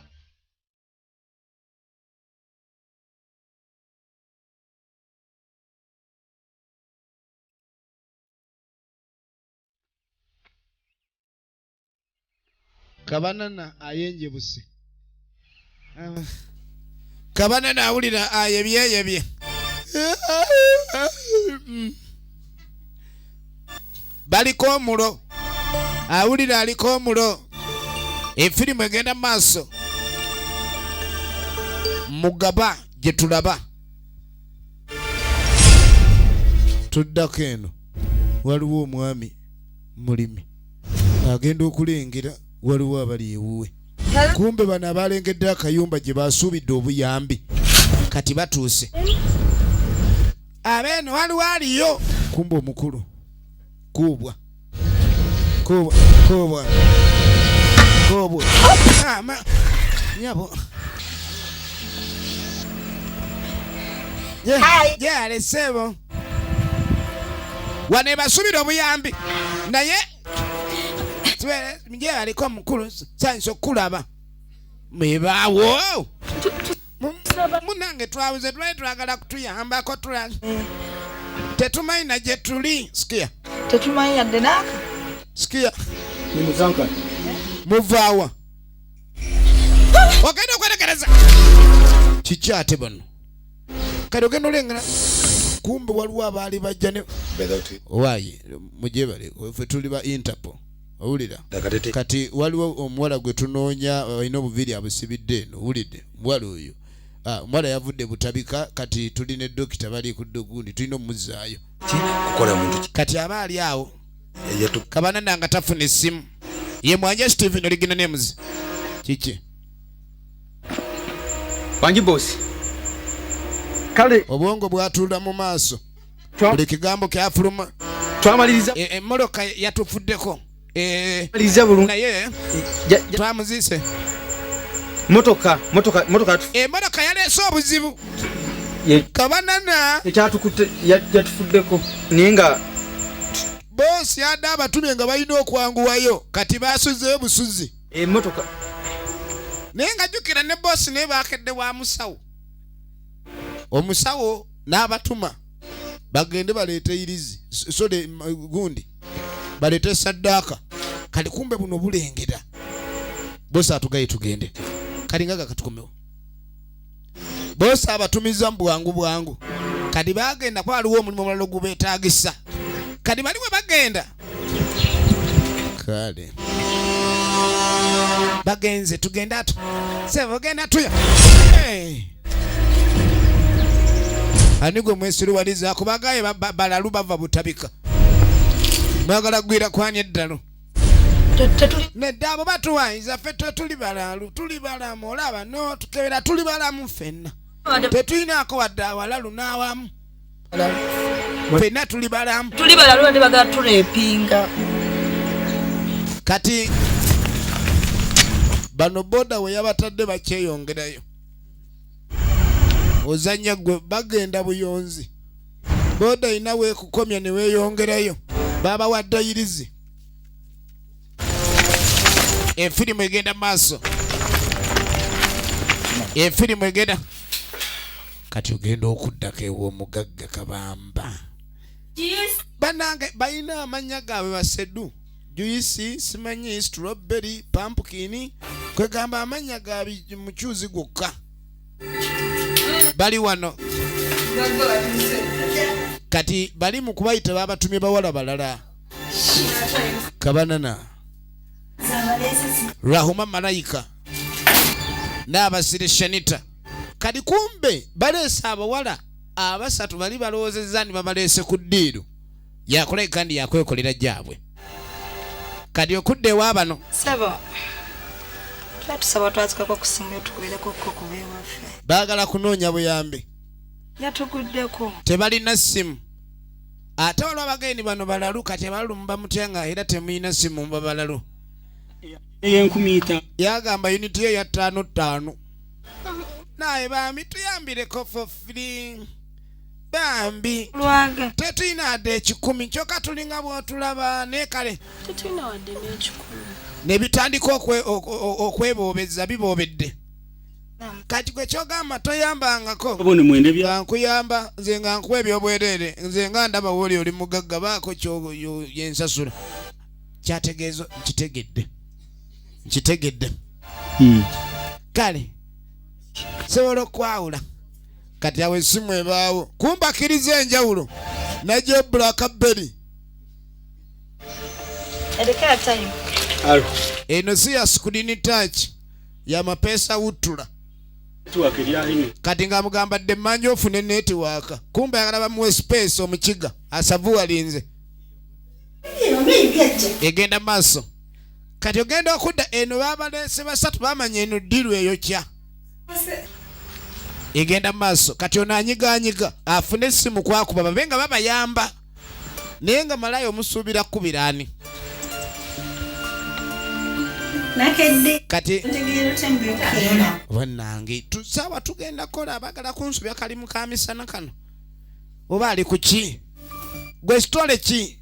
Speaker 11: kabanana ayenjebuse kabanana awulira ayebyeyebye baliko omulo awulira aliko omulo efirimu egenda mu maaso mugaba gye tulaba tuddako eno waliwo omwami mulimi agenda okulengera waliwo abali ewuwe kumbe bano abalengedde akayumba gye basuubidde obuyambi kati batuuse abeeno waliwo aliyo kumbe omukulu kubwa nyabo ye alesebo wane basubira obuyambi naye je aliko omukulu sanso kulaba mwebaawo munange twabuze twagala kutuyambako tetumanyi gye tuli sikia
Speaker 9: tetumanyi yadde naaka
Speaker 11: sikia muvaawa ogenda okwetegereza kiki ate bano kati ogenda olengera kumbe waliwo abaali bajja ne waaye mujebale ffe tuli ba Interpol owulira kati waliwo omuwala gwe tunoonya alina obuviri abusibidde eno owulidde muwala oyo Mwala yavudde butabika kati tulina dokita bali ku dogundi tulina omuzaayo.
Speaker 12: Kukola muntu
Speaker 11: Kati abaali awo kabana nanga tafuna essimu. Ye mwanja Steven original names. Kiki?
Speaker 6: Wangi boss. Kale
Speaker 11: obwongo bwatulula mu maaso. Buli kigambo kyafuluma.
Speaker 6: Twamaliriza
Speaker 11: emmoloka yatufuddeko.
Speaker 6: Maliza bulungi.
Speaker 11: Naye twamuzise.
Speaker 6: Motoka.
Speaker 11: Emmoloka yaleese obuzibu. Kabanana
Speaker 6: ekyatukute yatufuddeko ninga
Speaker 11: bosi yadde abatumye nga balina okwanguwayo kati basuzeyo busuzi
Speaker 6: emmotoka
Speaker 11: naye nga jjukira ne bosi naye baakedde wa musawo omusawo n'abatuma bagende baleete irizi sode gundi baleete saddaaka kali kumbe buno bulengera bosi atugaye tugende kali ngaga katukomewo bosi abatumiza bwangu kadi bagenda kwa aliwo omulimu omulala ogubeetaagisa kadi bali we bagenda kale bagenze tugenda atu sebo genda tuya anigwe mwesiru waliza kubagaye balalu bava butabika mwagala gwira kwani eddalo neddaabo batuwayiza ffe tuli balalu tuli balamu olaba no tukebera tuli balamu ffenna tetulinaako wadde awalalu n'awamu ffenna tuli balamu
Speaker 4: ndi bagala tulepinga
Speaker 11: kati bano boda we yabatadde bakyeyongerayo ozanya gwe bagenda buyonzi boda ina weekukomya ne weeyongerayo baba waddayirizi efirimu egenda maaso efirimu egenda kati ogenda okuddako ew'omugagga kabamba banange balina amanya gaabwe baseddu juisi simanyi strawberry pumpkin kwegamba amanya gaabwe mukyuzi gwokka bali wano kati bali mu kubayita babatumye bawala balala kabanana Rahuma Malayika n'abasire Shanita kadi kumbe baleese abawala abasatu bali balowoozezza ni babaleese ku ddiiro yakola kandi yakwekolera gyabwe kadi okudde ewaabano
Speaker 4: sabo twatusaba twazikako kusinga tukubereko koko bewaffe
Speaker 11: baagala kunoonya buyambi
Speaker 4: yatuguddeko
Speaker 11: tebalina ssimu ate olwo abageni bano balalu kati balumba mutya nga era temuyina ssimu mba balalu
Speaker 6: eyenkumita
Speaker 11: yagamba uniti yo ya 5 naye bambi tuyambireko for free bambi
Speaker 4: lwaga
Speaker 11: tetulina wadde 10 kyokka tulinga bwotulaba naye kale
Speaker 4: tetulina wadde n'10
Speaker 11: ne bitandika okweboobeza biboobedde kati gwe kyogamba toyambangako nkuyamba nze nga nkuwa ebyobwereere nze nga ndaba wooli oli mugagga baako yensasula kyategeezo nkitegedde kale sobola okwawula kati awo essimu ebaawo kumbakiriza enjawulo najje blackberry eno si ya screen touch ya mapeesa wutula kati nga mugamba dde mmanyi ofune netiwaaka kumbe ayagala bamuwe space omukiga asavu alinze egenda maaso kati ogenda okudda eno babaleese basatu bamanya eno ddiru eyokya egenda maaso kati ono anyiganyiga afune essimu kwakuba babe nga babayamba naye nga malayo omusuubira kkubiraani kati bannange tusaawa tugenda kola abagala kunsubya kalimu ka misana kano oba ali ku ki gwe sitole ki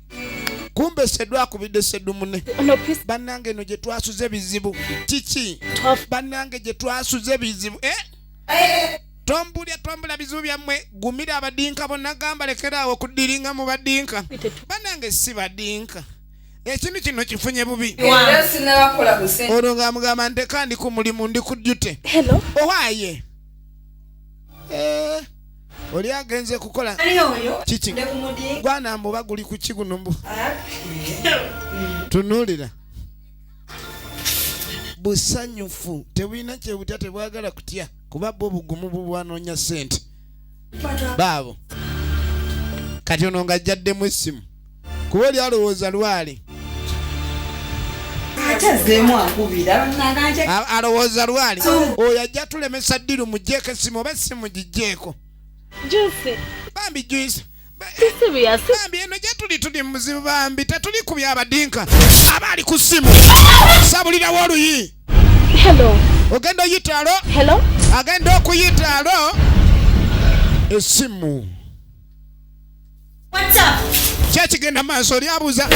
Speaker 11: kumbe seddu akubidde seddu mune bannange eno gye twasuze bizibu kiki bannange gye twasuze bizibu tombula bizibu byammwe gumira abadinka bonna gamba lekeraawo okuddiringa mu badinka bannange si badinka ekintu kino kifunye bubi olwo nga mugamba ntekandi ku mulimu ndi ku ddute owaaye oli agenze kukola kiki gwanambu oba guli ku kigunumbu tunuulira busanyufu tebulina kyebutya tebwagala kutya kuba bo bugumu bubwanoonya ssente baabo kati ono ng'ajjaddemu essimu kuba oli alowooza lwali alowooza lwali oyo ajja tulemesa ddiru mugjeeko essimu oba essimu gigjeeko bambi juice bambi eno gye tuli muzibu bambi tetuli kubya abadinka abaali ku ssimu sabulirawo oluyi ogenda oyita alo agenda okuyita alo essimu kyekigenda maaso oli abuuza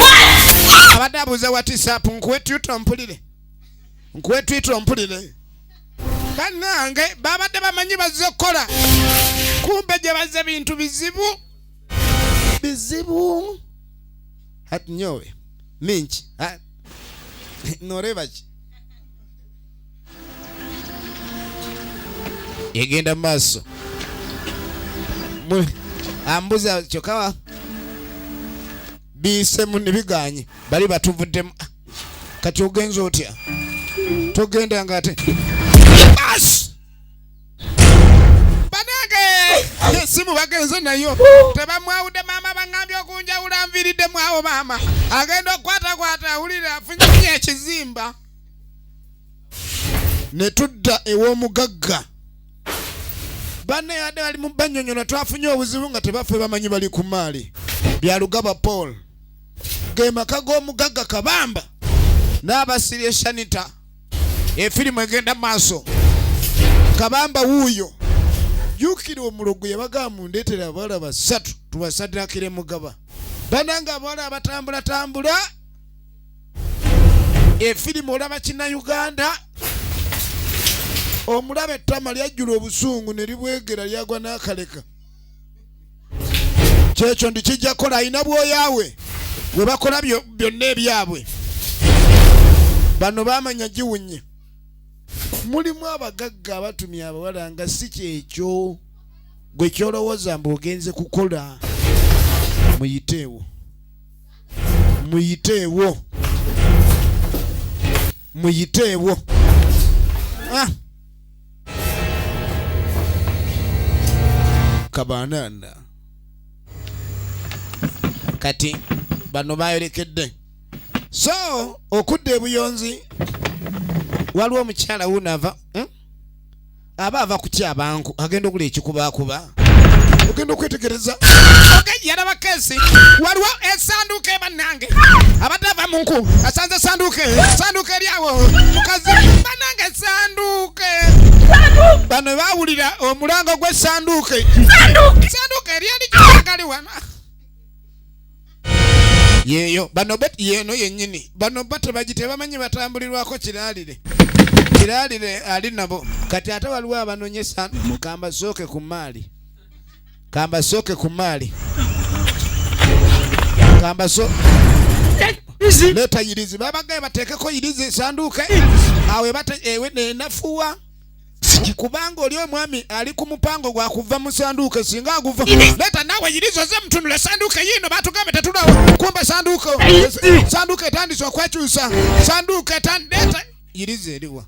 Speaker 11: abadde abuuza whatsapp nkuwe twita ompulire bannange babadde bamanyi bazze okukola kumbe gye bazze bintu bizibu hati nyowe minki norebaki egenda maaso ambuza kyokawa bisemu nibiganye bali batuvuddemu kati ogenza otya togenda nga ate bas banage esimu bagenze nayo tebamwawudde maama bangambye okunjawula nviiriddemu awo maama agenda okukwatakwata awulire afunye ekizimba ne tudda ew'omugagga banne yadde bali mu banyonyola twafunye obuzibu nga tebaffe bamanyi bali ku maali byalugaba Paul ge maka g'omugagga Kabamba n'abasirye Shanita efirimu egenda maaso Kabamba wuuyo jukira omulogo yabaga mundeetera abawala basatu tubasadakire mugaba bananga abawala abatambula efirimu olaba Kinna-Uganda omulaba ettama lyajjula obusungu ne libwegera lyagwa n'akaleka kyekyo ndikijja kola ayina bwoyawe bwe bakola byonna ebyabwe bano bamanya giwunye mulimu abagagga abatumya abawala nga si kyekyo gwe kyolowooza mbu ogenze kukola muyiteewo kabanana kati bano bayolekedde so okudda ebuyonzi waliwo omukyala wunava aba ava kukyabanku agenda okula ekikubakuba ogenda okwetegereza yalaba kesi waliwo esanduuka ebannange abadde ava mu nku asanze sanduuka eryawo mukazi bannange esanduuka bano bawulira omulango gw'essanduuka eryali kyagali wana yeyo bano yeno yennyini bano tebamanyi batambulirwako kiraalire ali nabo kati ate waliwo abanonyesa kambasooke ku maali leta yirizi babagaye bateekeko yirizi esanduuke awe ewe nenafuwa kubanga oli omwami ali ku mupango gwa kuva mu sanduuke singa aguva leta nawe yirizo ze mtunule sanduuke yino batugambe tetulawo kumbe sanduuke etandise okwekyusa leta yirizi eriwa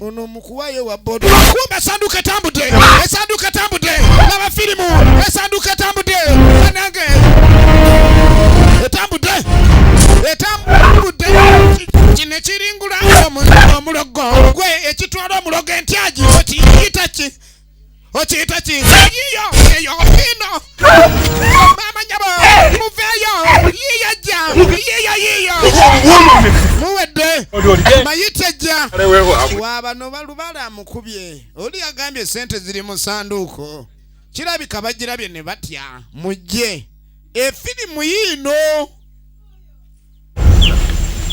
Speaker 11: ono mukuwayo wa bodo kumbe sanduuke etambudde laba firimu esanduuke etambudde anange etambudde kino ekiringula omulogo gwe ekitwala omulogo entyaji okiyita ki yiyo ino mama nyabo muveeyo yiyo muwedde mayite jja wabano balubala amukubye oli yagambye sente ziri mu sanduuko kirabika bagirabye ne batya mujje efirimu yiino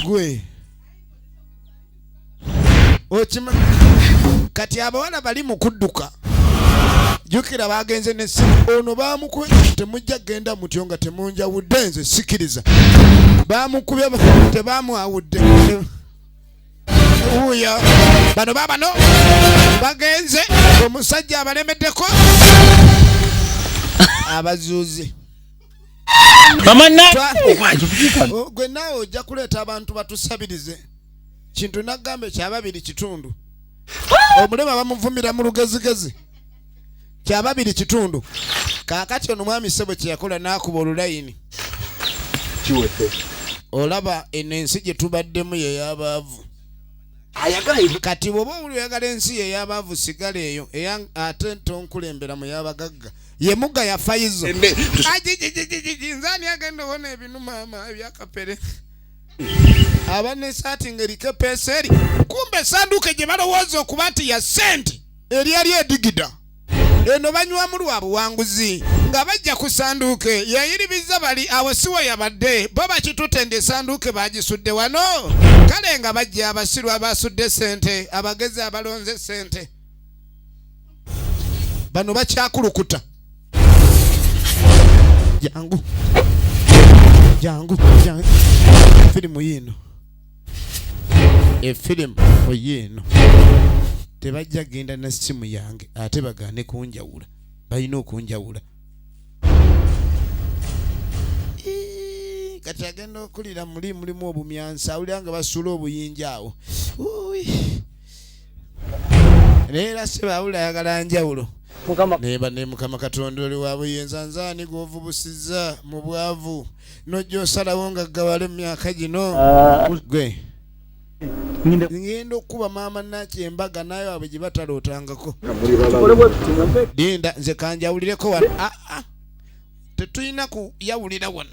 Speaker 11: gwe okima kati abawala bali mu kudduka jukira bagenze n'essimu ono bamukubye temujja genda mutyo nga temunjawudde nze sikiriza bamukubye tebamwawudde uyo bano babano bagenze omusajja abalemeddeko abazuuzi gwe naawe ojja kuleeta abantu batusabirize kintu nagamba ekyababiri kitundu omulema bamuvumira mu lugezigezi kyababiri kitundu kaakati ono mwami ssebo kye yakola n'akuba olulayini
Speaker 12: kiwete
Speaker 11: olaba eno ensi gye tubaddemu yey'abaavu kati bw'oba oyagala ensi yey'abaavu sigala eyo ate tonkulembera mu y'abagagga ye mugga yafayizo nzaani agenda obona ebinu maama ebyakapere aba n'esaati ng'eriko epeesa eri kumbe esanduuke gye balowooza okuba nti ya ssente eryali edigida eno banywamu lwa buwanguzi nga bajja ku sanduuke yayiribiza bali awo siwe yabadde bo bakitutende esanduuke bagisudde wano kale nga bajja abasiru abasudde sente abagezi abalonze sente bano bakyakulukuta jangu firimu yiino efirimu oyiino tebajja genda na simu yange ate bagaane kunjawula balina okunjawula kati agenda okulira mulimu obumyansa awulira nga basuula obuyinja awo neera sebawula ayagala njawulo neba ne Mukama Katonda oli wa buyenza nzaani gw'ovubusizza mu bwavu nojja osalawo nga gawala emyaka gino gwe ngenda okuba maama naki embaga nayo abwe gye batalootangako linda nze kanjawulireko wano tetulina kuyawulira wano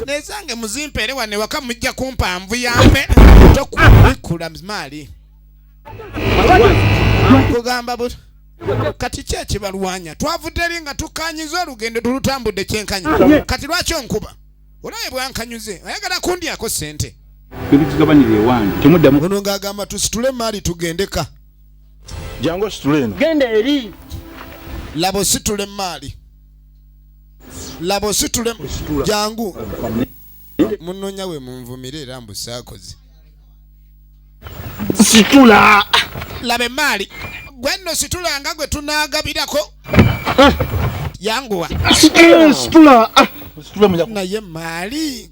Speaker 11: nesange muzimpeere wano ewaka mujja kumpanvu yambe tokubikula maali kugamba buto kati ki ekibalwanya twavudde eri nga tukanyiza olugendo tulutambudde kyenkanyi kati lwaki onkuba olabe bwankanyuze oyagala kundyako ssente ono ng'agamba tusitule maali tugendeka
Speaker 12: jangu ositule eno
Speaker 6: genda eri
Speaker 11: laba ositule maali laba ositule jangu munonya we munvumire era mbusaakoze
Speaker 6: situla
Speaker 11: labe maali gwenno situla nga gwe tunaagabirako yanguwa
Speaker 6: situla
Speaker 11: naye maali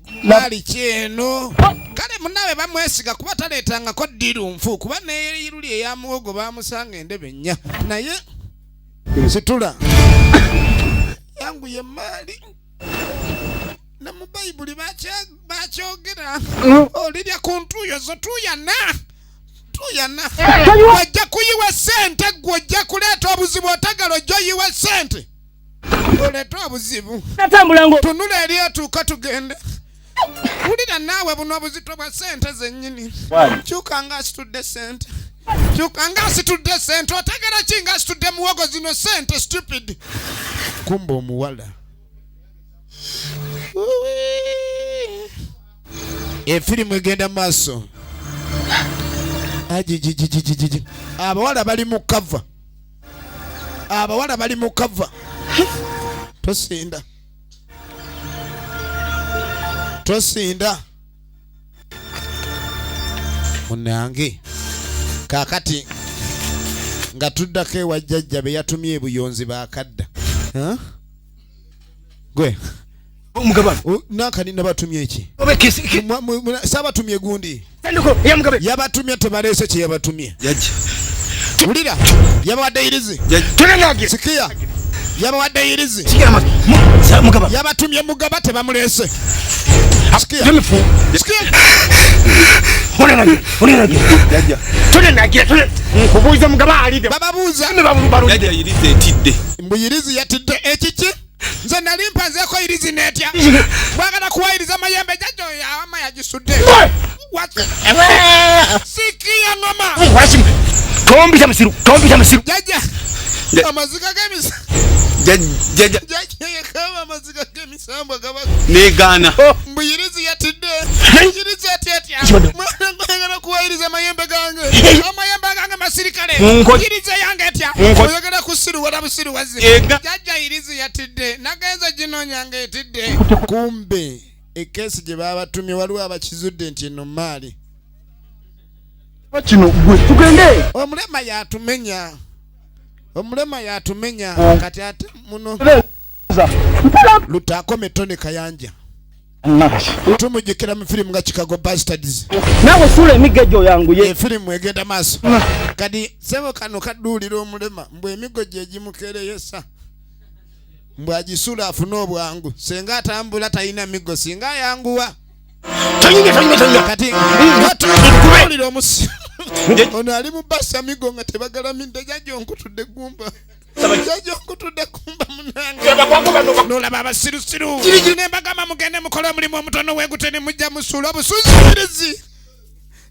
Speaker 11: kyeno kale munawe bamwesiga kuba taleetangako ddiru nfu kuba neyiruli eyamuwogo bamusanga endebe nnya naye situla yangu ye maali ne mu bayibuli bakyogera olirya ku ntuuyo zo tuyana wajja kuyiwa sente gwojja kuleeta obuzibu otagala ojja oyiwa sente oleeta obuzibu tunula eri etuuka tugende wulira naawe buno obuzito bwa sente zennyini kyuka nga asitudde sente otegera ki nga asitudde muwogo zino sente stupid kumba omuwala efirimu egenda maaso abawala bali mu kava tosinda munange kakati nga tuddako ewa jjajja be yatumye ebuyonzi bakadda gwe nakanina batumye eki sabatumye gundi yabatumye tebaleese kye yabatumye wulira yabawadde irizi sikiya yabawadde irizi yabatumye mugaba tebamuleese bababuuza mbuyirizi yatidde ekiki nze nali mpanzeeko irizi netya bwagala kuwayiriza mayembe jajjo yawama yagisudde sikiya ngoma tombisa musiru jajja amaziga g'emisambo
Speaker 12: negana
Speaker 11: mbuyirizi yatidde mbuyirizi yatyetya mwagala kuwayiriza amayembe gange masirikale irizi yange etya oyagala kusiruwala busiruwazi jajja irizi yatidde nagenza ginonyanga etidde kumbe ekesi gye babatumye waliwo abakizudde nti eno maali
Speaker 6: kino gwe tugende
Speaker 11: omulema yatumenya kati ate muno lutaako metone kayanja tumujikira mu film nga Chicago Bastards
Speaker 6: nawe sula emigejo yangu ye
Speaker 11: film egenda maaso kadi sebo kano kadulira omulema mbwe emigojo egimukere yesa mbwe agisula afuna obwangu senga atambula talina migo singa yanguwa kati ngulira omusi ono ali mu basi amigo nga tebagalamidde jajjo nkutudde gumba jajjo nkutudde kumba munange nolaba abasirusiru nembagamba mugende mukola omulimu omutono wegute ne mujja musuula obusuzi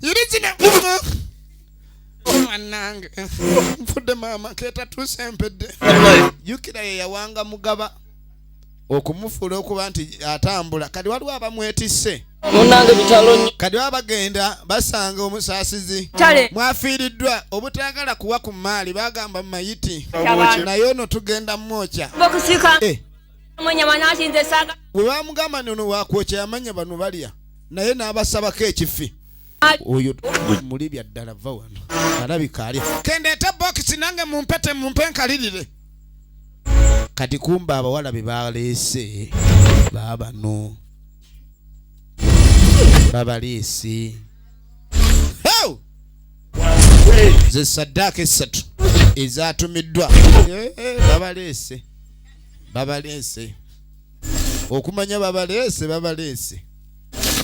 Speaker 11: irizi ne mwanange nfudde maama ketatuuse empedde jukira ye yawanga mugaba okumufuula okuba nti atambula kadi waliwo abamwetisse
Speaker 6: munange bitalo
Speaker 11: kadi abagenda basanga omusaasizi mwafiiriddwa obutagala kuwa ku maali bagamba mayiti naye ono tugenda mmocha bwe bamugamba nono wakwokya yamanya bano balya naye n'abasabako ekifi oyo mulibya ddala va wano alabika alya kendeeta bokisi nange mumpete mumpe nkalirire kati kumba abawala be baleese baabano babaleese ze saddaaka 3 ezatumiddwa babaleese okumanya babaleese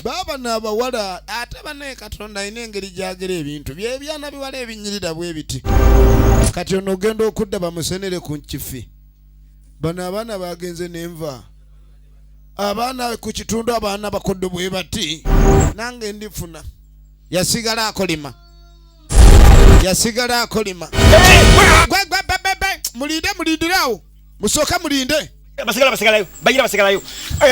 Speaker 11: baba n'abawala ate bane Katonda alina engeri gyagera ebintu byebyana biwala ebinyirira bwe biti kati ono ogenda okudda bamusenere ku kifi bano abaana bagenze n'enva abaana ku kitundu abaana bakoddo bwe bati nange ndifuna yasigala akolima mulindirawo musooka mulinde
Speaker 6: basigalayo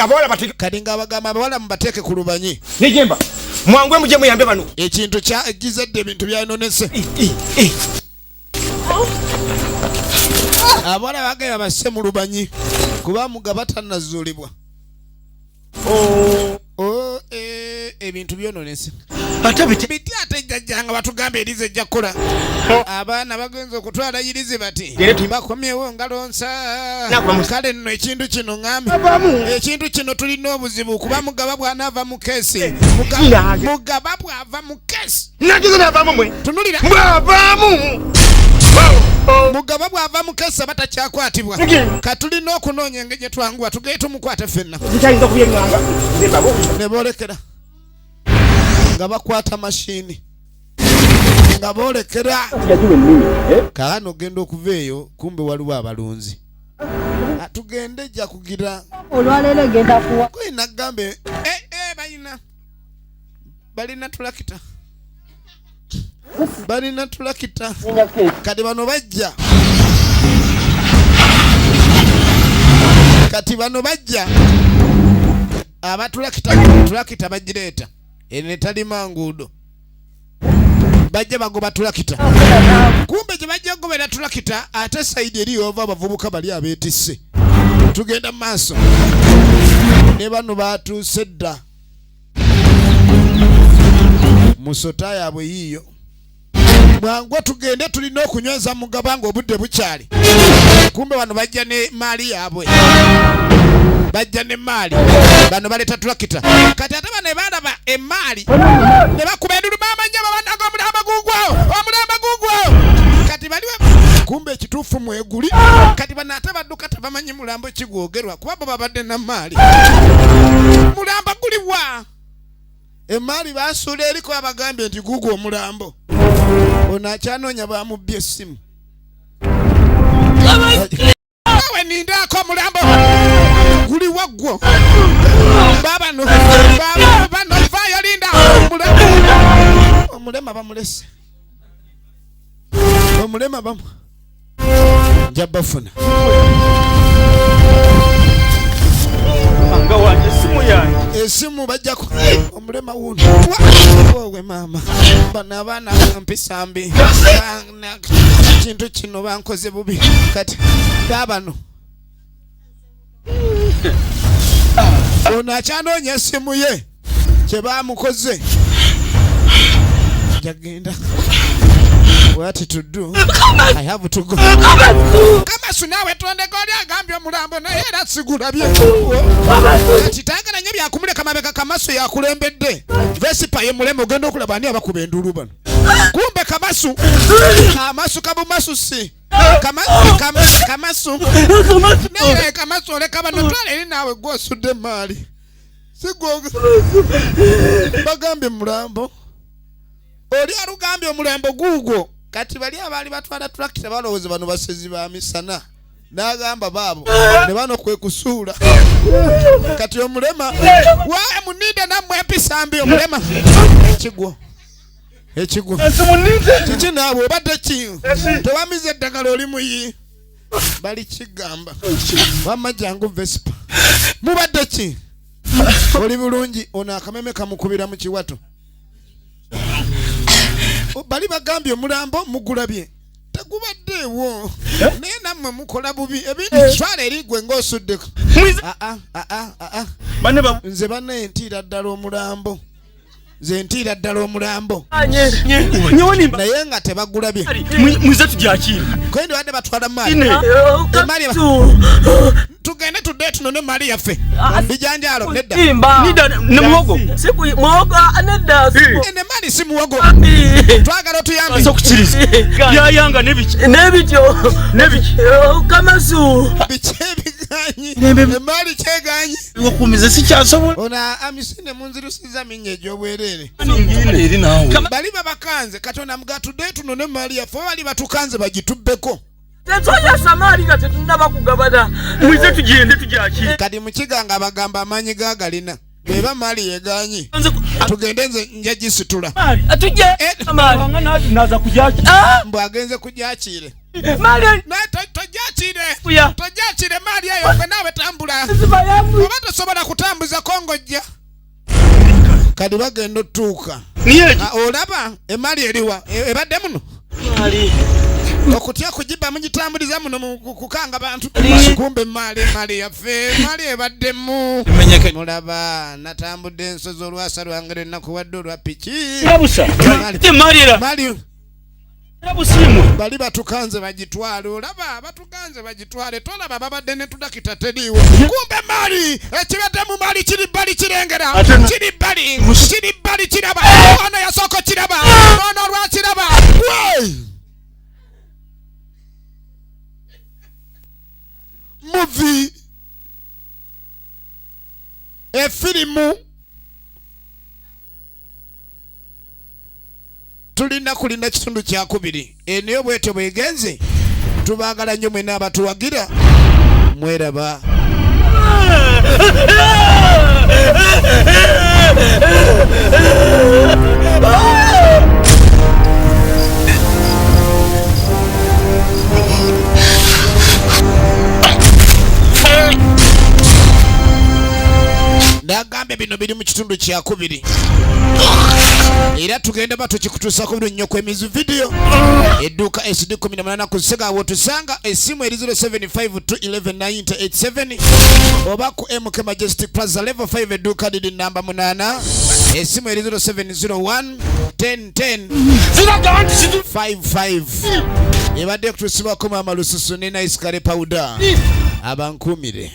Speaker 6: abawala batika
Speaker 11: kadi nga abagamba abawala mubateeke ku lubanyi
Speaker 6: nejemba mwangwe muje muyambe bano
Speaker 11: ekintu kyagizedde ebintu byayononese abawala bagenda basse mu lubanyi kuba mugaba tannazuulibwa ebintu byononese biti ate jjajjanga batugamba erize ejja kukola abaana bagenza okutwala yirize bati bakomyewo ngalonsa kale nno ekintu kino ngambe ekintu kino tulina obuzibu kuba mugaba bw'anaava mu keesi mugaba bw'ava mu keesi tunulira mugaba bw'ava mu keesi batakyakwatibwa katulina okunoonya engeri gye twanguwa tugeye tumukwate ffenna ne boolekera nga bakwata mashini nga boolekera kaano ogenda okuva eyo kumbe waliwo abalunzi tugende jja kugira
Speaker 8: olwaleero egenda kuwa
Speaker 11: kwina gambe balina tulakita kati bano bajja abatulakita bagireeta ene talima nguudo bajja bagoba tulakita kumbe gye bajja kugobera tulakita ate saidi eri ova abavubuka bali abeetisse tugenda maaso ne bano batuuse dda musota yaabwe yiiyo mwangwe tugende tulina okunyweza mugaba nga obudde bukyali kumbe bano bajja ne maali yaabwe bano baleta tulakita kati ate bano balaba emaali ne bakuba endulu bamanya babanaga omulamba gugwo kati baliwe kumbe ekituufu mweguli kati bano ate badduka tebamanyi mulambo kigwogerwa kuba bo babadde na maali mulamba guliwa emaali basuula eriko abagambye nti gugwo omulambo ono akyanoonya bamubbye essimu awe nindaako omulambo guli waggwo bano vaayo linda omulema bamulese omulema bamu nja bafuna esimu bajjako omulema wuno owe maama bano abaana mpisa mbi kintu kino bankoze bubi kati babano ono akyanoonya essimu ye kye bamukoze jagenda What to do? I have to go. Kama sunawe tonde goli agambye omulambo naye era sigulabye. Kitanga na nyebi akumule kamabeka kamaso yakulembedde. Vesipa ye mulemo genda okulaba ani abakuba endulu bano. Kumbe kamasu. Kamasu kabumasu si. Kamasu. Naye kamasu ole kabano twale nawe gwosudde mali. Sigo. Bagambye mulambo. Oli arugambye omulambo gugo. Kati bali abali batwala tractor balowooza bano basezi ba misana. Nagamba baabo ne bano kwe kusuula. Kati omulema wae muninde namwe episambi omulema. Ekigwo. Kiki naawe obadde ki? Tewamize eddagala oli muyi. Bali kigamba. Wamma jangu Vespa. Mubadde ki? Oli bulungi ono akameme kamukubira mu kiwato. Bali bagambye omulambo mugulabye. Tegubaddeewo. Naye nammwe mukola bubi. Ebintu twala erigwe ng'osuddeko. Nze banne ntiira ddala omulambo. Nze ntiira ddala omulambo. Naye nga tebagulabye.
Speaker 6: Mwize tujakira.
Speaker 11: Kwende wadde batwala mali. Tugende tudde tunone mali yaffe. Bijanjalo nedda.
Speaker 6: Nida ne muwogo. Siku muwogo nedda.
Speaker 11: Ene mali si muwogo. Twagala tuyambe.
Speaker 6: Sokukiriza. Yayanga nebityo. Kamasu.
Speaker 11: Bichebiganyi. Ne mali cheganyi.
Speaker 6: Ngokumize si kyasobola.
Speaker 11: Ona amisine munzirusiza minye gyobwerere.
Speaker 6: Ngine eri nawo.
Speaker 11: Bali babakanze Katonda mugatudde tunone mali yaffe bali batukanze bagitubbeko.
Speaker 6: Tetsoya samali kati tunaba kugabana. Mwize tugende tujakira.
Speaker 11: Kadi mukiganga abagamba amanyi gagalina. Beba mali yeganyi. Tugende nze njagisitula.
Speaker 6: Atuje. Mali naza kujakira.
Speaker 11: Mbu agenze kujakire.
Speaker 6: Mali
Speaker 11: na tojakire mali eyo gwe nawe tambula. Oba tosobola kutambuza kongojja. Kadi bagenda otuuka. Olaba emali eriwa ebadde muno.
Speaker 6: Mali.
Speaker 11: Okutya kujiba mugitambuliza muno kukanga bantu. Kumbe mali yaffe mali ebaddemu. Mulaba natambudde ensozi olwasa lwangere nakuwadde olwa piki.
Speaker 6: Yabusa. Mali. Yabusimu.
Speaker 11: Bali batukanze bagitwale. Olaba batukanze bagitwale. Tolaba babadde ne tudakita teriiwo. Kumbe mali ekibaddemu mali kiri bali kirengera. Kiri bali kiraba. Ono yasoko kiraba. Ono lwa kiraba. Movie filimu tulina kulina kitundu kyakubiri eniyo bwete bwegenze tubaagala nnyo mwena abatuwagira mweraba. Nagambe bino biri mu kitundu kyakubiri. Era tugenda batukikutuusako bino nnyo kwemizu video. Edduuka SD 18 ku Sega wotusanga esimu eri 0752119087 oba ku MK Majestic Plaza level 5 edduuka liri namba 8 esimu eri 0701101055 ebadde kutuusibwako maama lususu ne nice kale powder abankumire.